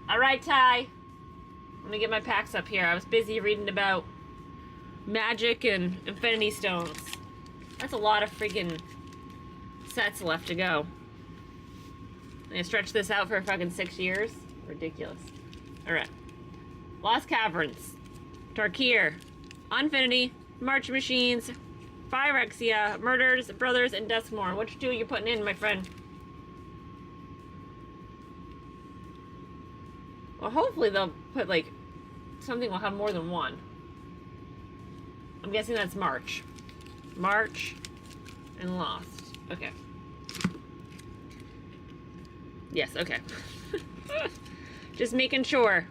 Alright, Ty. Let me get my packs up here. I was busy reading about Magic and Infinity Stones. That's a lot of freaking sets left to go. I'm gonna stretch this out for fucking 6 years? Ridiculous. Alright. Lost Caverns. Tarkir. Infinity. March Machines. Phyrexia. Murders, Brothers, and Duskmorn. Which 2 are you putting in, my friend? Well, hopefully they'll put, like, something will have more than 1. I'm guessing that's March. March and Lost. Okay. Yes, okay. Just making sure.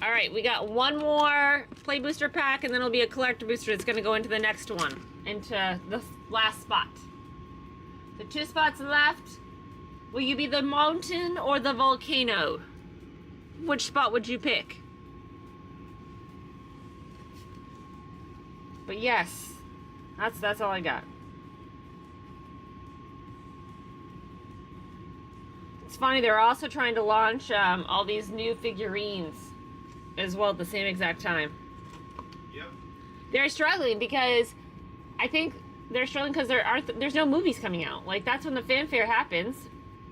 Alright, we got 1 more play booster pack, and then it'll be a collector booster that's going to go into the next one. Into the last spot. The 2 spots left. Will you be the mountain or the volcano? Which spot would you pick? But yes, that's all I got. It's funny, they're also trying to launch all these new figurines as well at the same exact time. Yep. They're struggling because I think they're struggling because there's no movies coming out. Like, that's when the fanfare happens.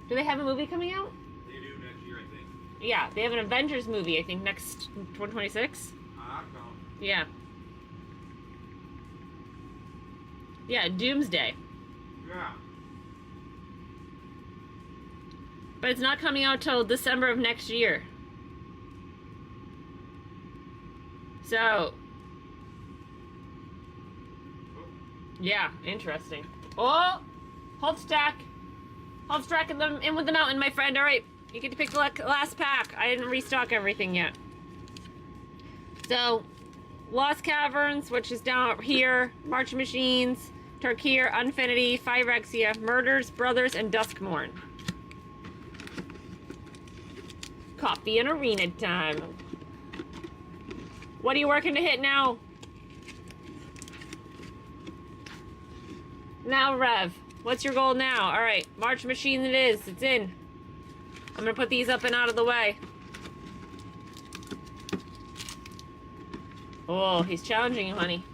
Do they have a movie coming out? They do next year, I think. Yeah, they have an Avengers movie, I think, next 2026. Yeah. Yeah, Doomsday. Yeah. But it's not coming out till December of next year. So. Yeah, interesting. Oh! Hold stack. Hold stack in with the mountain, my friend. Alright, you get to pick the last pack. I didn't restock everything yet. So, Lost Caverns, which is down here. March Machines. Tarkir, Infinity, Phyrexia, Murders, Brothers, and Duskmorn. Coffee and arena time. What are you working to hit now? Now, Rev. What's your goal now? Alright, March Machine it is. It's in. I'm gonna put these up and out of the way. Oh, he's challenging you, honey.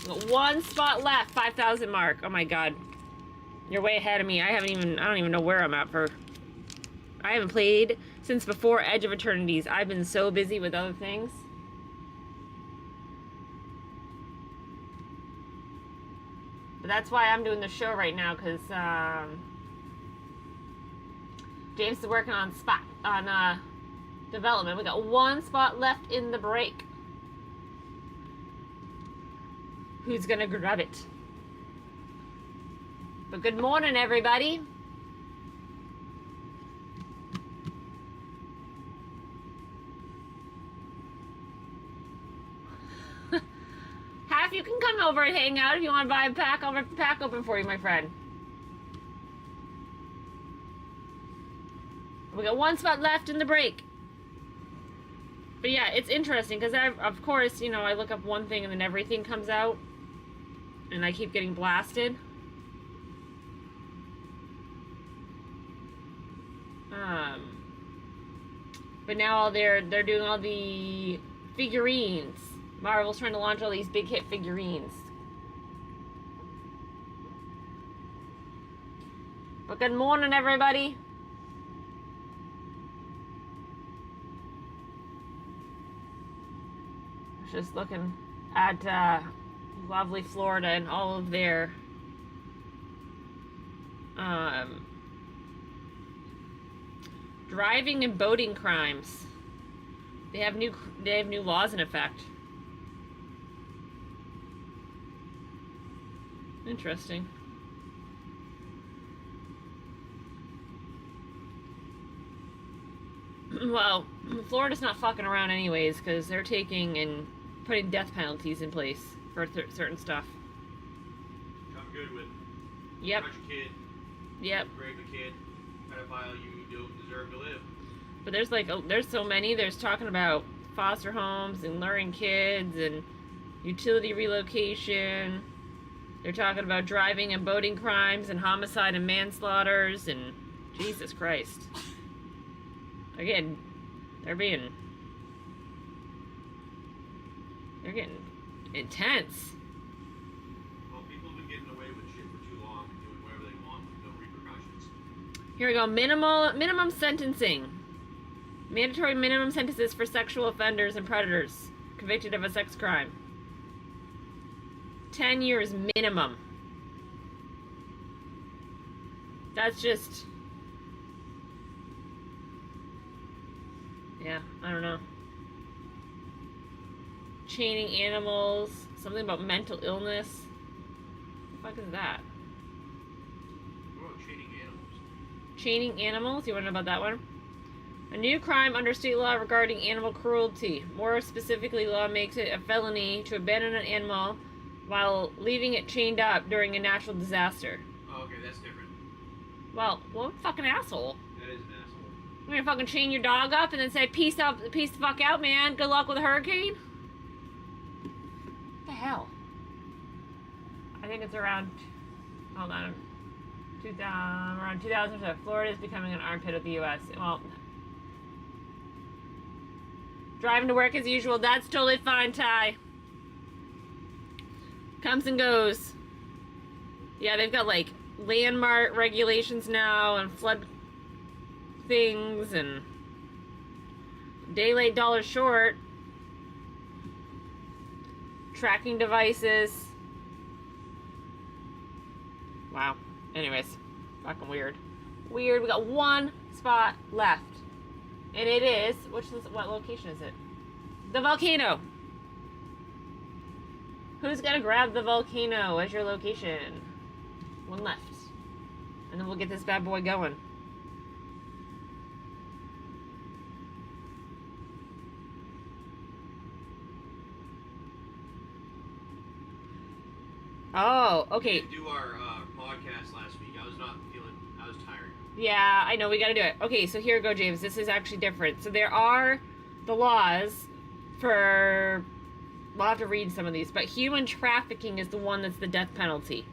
We got 1 spot left. 5,000 mark. Oh my god. You're way ahead of me. I don't even know where I'm at for... I haven't played since before Edge of Eternities. I've been so busy with other things. But that's why I'm doing the show right now, because James is working on development. We got 1 spot left in the break. Who's gonna grab it? But good morning, everybody. Half you can come over and hang out if you want to buy a pack. I'll rip the pack open for you, my friend. We got 1 spot left in the break. But yeah, it's interesting because of course, you know, I look up one thing and then everything comes out. And I keep getting blasted. But now they're doing all the figurines. Marvel's trying to launch all these big hit figurines. But good morning, everybody. Just looking at lovely Florida and all of their driving and boating crimes. They have new laws in effect. Interesting. Well, Florida's not fucking around anyways, because they're taking and putting death penalties in place for certain stuff. I'm good with Yep. touch a kid, Yep. rape a kid, pedophile, you don't deserve to live. But there's like, there's so many. There's talking about foster homes and luring kids and utility relocation. They're talking about driving and boating crimes and homicide and manslaughters and Jesus Christ. Again, they're getting intense. Well, people have been getting away with shit for too long and doing whatever they want with no repercussions. Here we go. Minimum sentencing. Mandatory minimum sentences for sexual offenders and predators convicted of a sex crime. 10 years minimum. That's just... Yeah, I don't know. Chaining animals. Something about mental illness. What the fuck is that? What about chaining animals? Chaining animals? You want to know about that one? A new crime under state law regarding animal cruelty. More specifically, law makes it a felony to abandon an animal while leaving it chained up during a natural disaster. Oh, okay, that's different. Well, what a fucking asshole. That is an asshole. You're gonna fucking chain your dog up and then say, peace out, peace the fuck out, man. Good luck with a hurricane? What the hell? I think it's around, hold on, around 2000, so Florida is becoming an armpit of the U.S. Well, driving to work as usual, that's totally fine, Ty. Comes and goes. Yeah, they've got like landmark regulations now and flood things and day late, dollar short. Tracking devices. Wow. Anyways, fucking weird. Weird. We got one spot left. And it is, what location is it? The volcano. Who's gonna grab the volcano as your location? One left. And then we'll get this bad boy going. Oh, okay. We didn't do our podcast last week. I was tired. Yeah, I know, we gotta do it. Okay, so here we go, James. This is actually different. So there are the laws for... We'll have to read some of these, but human trafficking is the one that's the death penalty.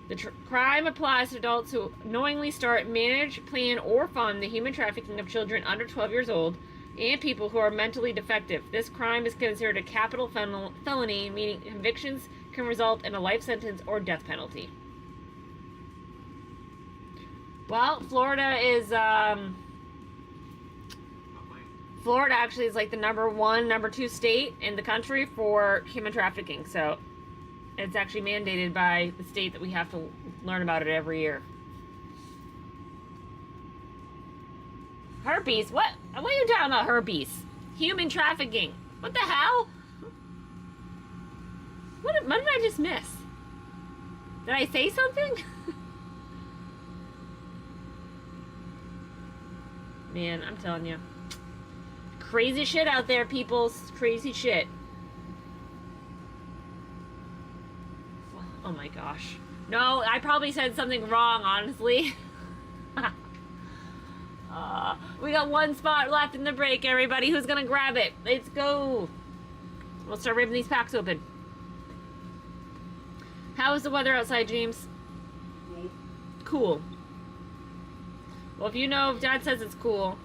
The crime applies to adults who knowingly start, manage, plan, or fund the human trafficking of children under 12 years old and people who are mentally defective. This crime is considered a capital felony, meaning convictions can result in a life sentence or death penalty. Well, Florida is, Florida actually is like the number 1, number 2 state in the country for human trafficking. So it's actually mandated by the state that we have to learn about it every year. Herpes? What? What are you talking about, herpes? Human trafficking. What the hell? What did I just miss? Did I say something? Man, I'm telling you. Crazy shit out there, people. Crazy shit. Oh my gosh. No, I probably said something wrong, honestly. We got one spot left in the break, everybody. Who's gonna grab it? Let's go. We'll start ripping these packs open. How is the weather outside, James? Cool. Well, if you know, if Dad says it's cool.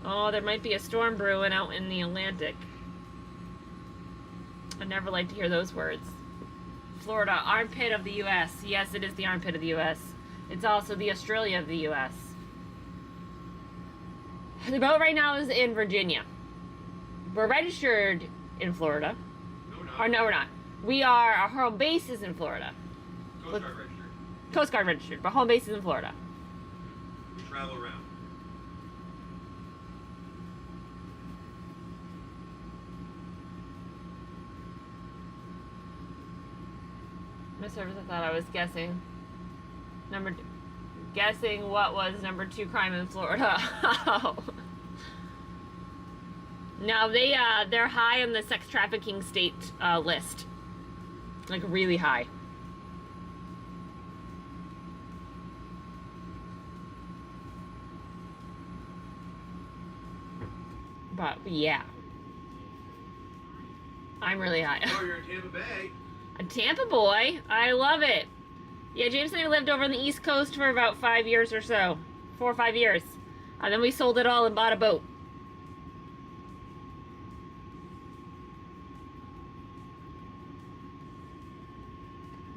Oh, there might be a storm brewing out in the Atlantic. I never like to hear those words. Florida, armpit of the U.S. Yes, it is the armpit of the U.S. It's also the Australia of the U.S. The boat right now is in Virginia. We're registered in Florida. No, we're not. Or no, we're not. Our home base is in Florida. Coast Guard registered. Coast Guard registered, but home base is in Florida. We travel around. My service, I thought I was guessing. Guessing what was number 2 crime in Florida. No, they're high on the sex trafficking state list. Like really high. But yeah. I'm really high. Oh, you're in Tampa Bay. A Tampa boy. I love it. Yeah, James and I lived over on the East Coast for about 5 years or so. 4 or 5 years. And then we sold it all and bought a boat.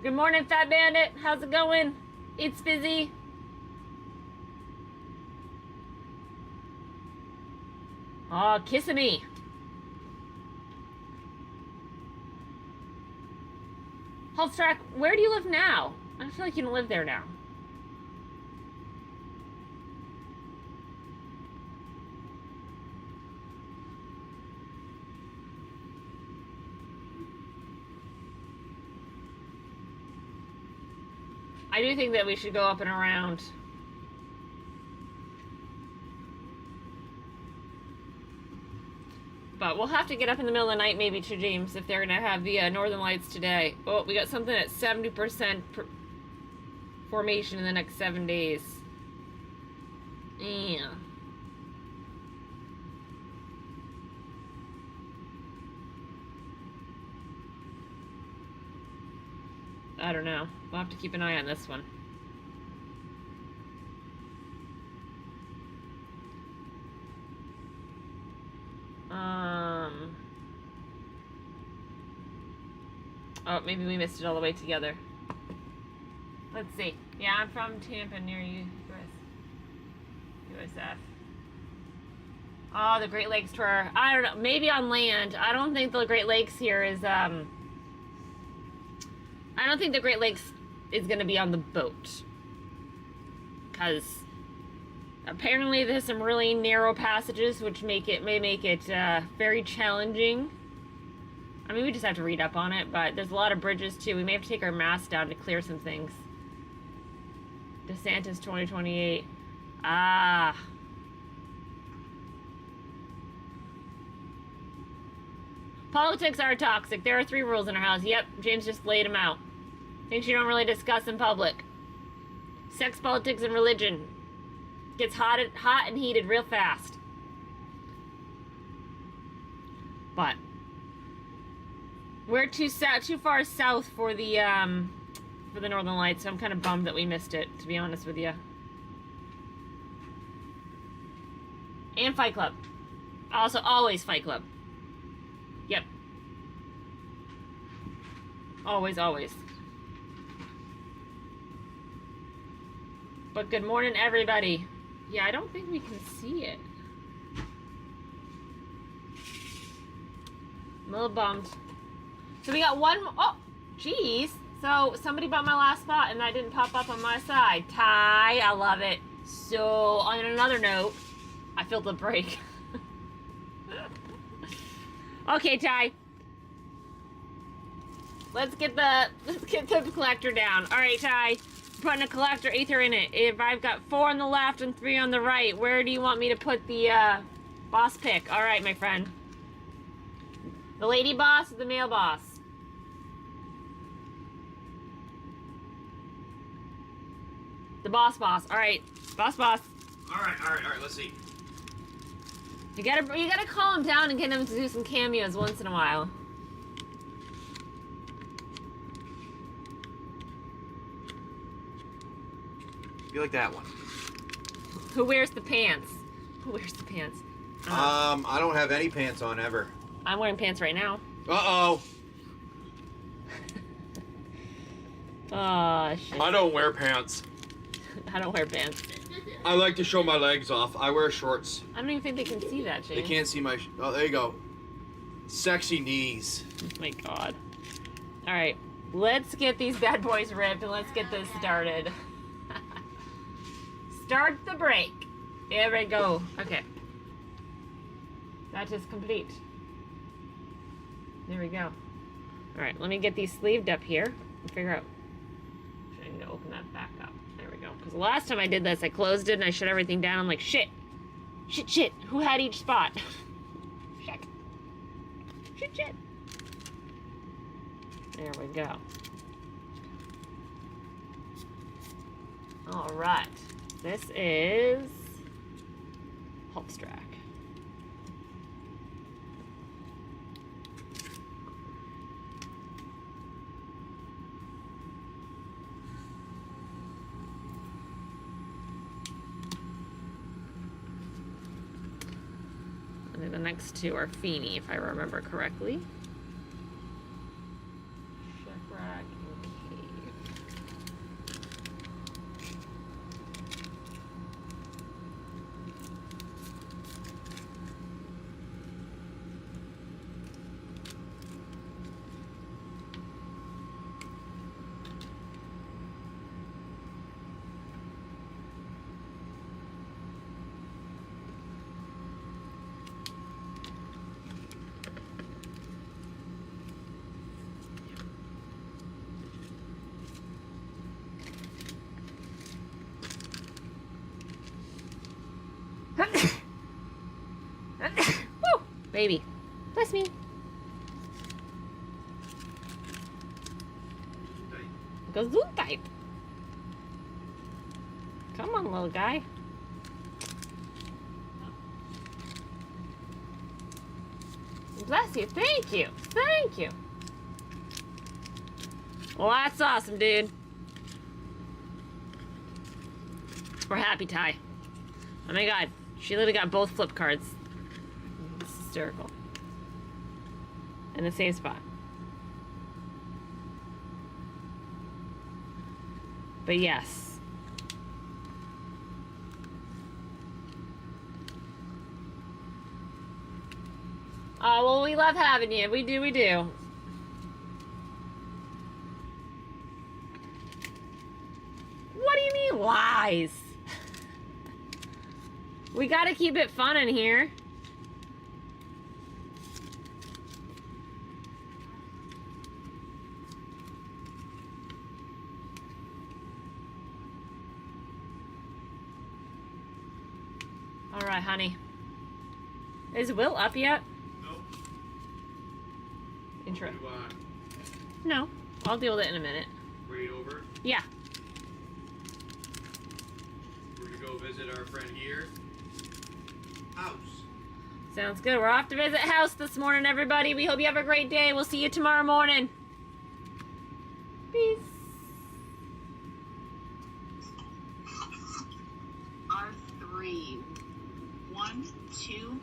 Good morning, Fat Bandit. How's it going? It's busy. Oh, kissing me. Hulkstrack, where do you live now? I feel like you don't live there now. I do think that we should go up and around. But we'll have to get up in the middle of the night maybe to James if they're going to have the Northern Lights today. Oh, we got something at 70% formation in the next 7 days. Yeah. I don't know. We'll have to keep an eye on this one. Oh, maybe we missed it all the way together. Let's see. Yeah, I'm from Tampa, near USF. Oh, the Great Lakes tour. I don't know. Maybe on land. I don't think the Great Lakes here is, I don't think the Great Lakes is going to be on the boat. Because apparently there's some really narrow passages which may make it very challenging. I mean, we just have to read up on it, but there's a lot of bridges too. We may have to take our masts down to clear some things. DeSantis 2028. Ah. Politics are toxic. There are 3 rules in our house. Yep, James just laid them out. Things you don't really discuss in public. Sex, politics, and religion. Gets hot and heated real fast. But we're too far south for the Northern Lights, so I'm kind of bummed that we missed it, to be honest with you. And Fight Club. Also, always Fight Club. Yep. Always, always. But good morning, everybody. Yeah, I don't think we can see it. I'm a little bummed. So we got one. Oh, jeez. So somebody bought my last spot and that didn't pop up on my side. Ty, I love it. So on another note, I filled the break. Okay, Ty. Let's get the collector down. All right, Ty. Putting a collector aether in it. If I've got 4 on the left and 3 on the right, where do you want me to put the boss pick? All right, my friend. The lady boss or the male boss? The boss. All right, boss. All right. Let's see. You gotta calm him down and get him to do some cameos once in a while. You like that one? Who wears the pants? Who wears the pants? I don't have any pants on ever. I'm wearing pants right now. Uh-oh. Oh, shit. I don't wear pants. I don't wear pants. I like to show my legs off. I wear shorts. I don't even think they can see that, James. They can't see my... Oh, there you go. Sexy knees. Oh my god. Alright. Let's get these bad boys ripped and let's get this started. Start the break. There we go. Okay. That is complete. There we go. Alright, let me get these sleeved up here and figure out... I need to open that back up. There we go. Because So last time I did this, I closed it and I shut everything down. I'm like, shit. Shit. Who had each spot? Shit. There we go. All right. This is Hulkstrack. And then the next two are Feeny, if I remember correctly. Shipwreck and Cave. Woo! Baby. Bless me. Gesundheit. Come on, little guy. Bless you. Thank you. Thank you. Well, that's awesome, dude. We're happy, Ty. Oh my god. She literally got both flip cards. It's hysterical. In the same spot. But yes. Oh, well, we love having you. We do. What do you mean, lies? We gotta keep it fun in here. All right, honey. Is Will up yet? Nope. Intro. What do you want? No, I'll deal with it in a minute. Read over. Yeah. We're gonna go visit our friend here. House. Sounds good. We're off to visit House this morning, everybody. We hope you have a great day. We'll see you tomorrow morning. Peace. R3. 1, 2,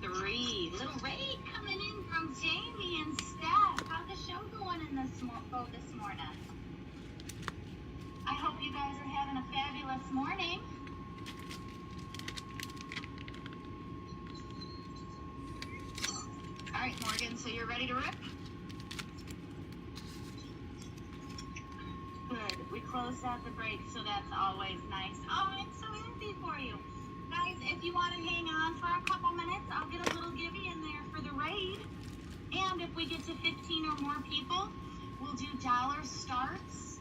3. Little raid coming in from Jamie and Steph. How's the show going in this morning? I hope you guys are having a fabulous morning. All right, Morgan, so you're ready to rip? Good. We closed out the break, so that's always nice. Oh, I'm so happy for you. Guys, if you want to hang on for a couple minutes, I'll get a little givey in there for the raid. And if we get to 15 or more people, we'll do dollar starts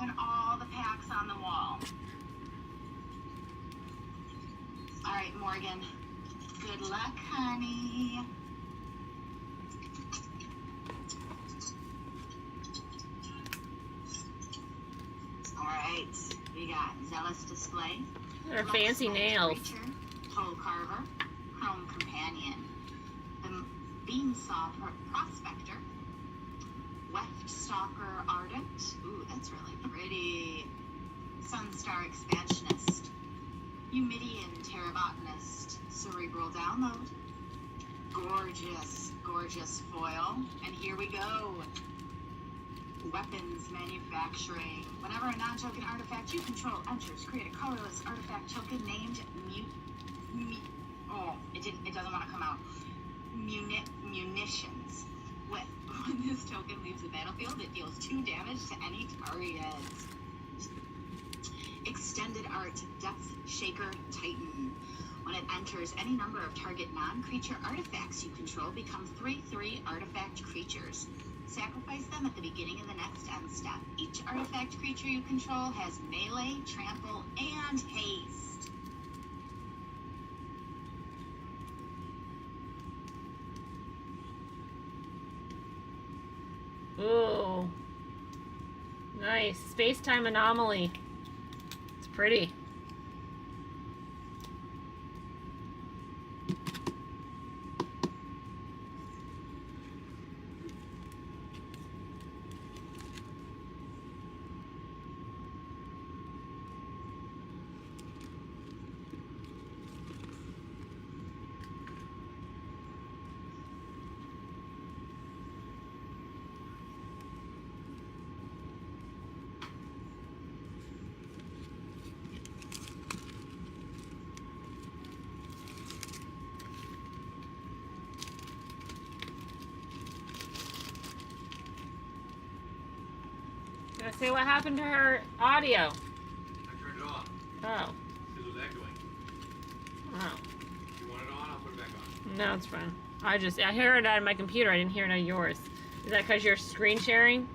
on all the packs on the wall. All right, Morgan. Good luck, honey. All right, we got Zealous Display. Her fancy nails. Creature, Toll Carver, Chrome Companion, the Beamsaw Prospector, Weft Stalker Ardent. Ooh, that's really pretty. Sunstar Expansionist, Humidian Terrabotanist, Cerebral Download. Gorgeous foil. And here we go. Weapons manufacturing. Whenever a non-token artifact you control enters, create a colorless artifact token named it doesn't want to come out. Munitions. When this token leaves the battlefield, it deals 2 damage to any target. Extended Art Depth Shaker Titan. When it enters, any number of target non-creature artifacts you control become 3/3 artifact creatures. Sacrifice them at the beginning of the next end step. Each artifact creature you control has melee, trample, and haste. Ooh. Nice. Space-time anomaly. It's pretty. Gonna say what happened to her audio. I turned it off. Oh. Because it was echoing. Oh. If you want it on, I'll put it back on. No, it's fine. I hear it on my computer. I didn't hear it on yours. Is that because you're screen sharing?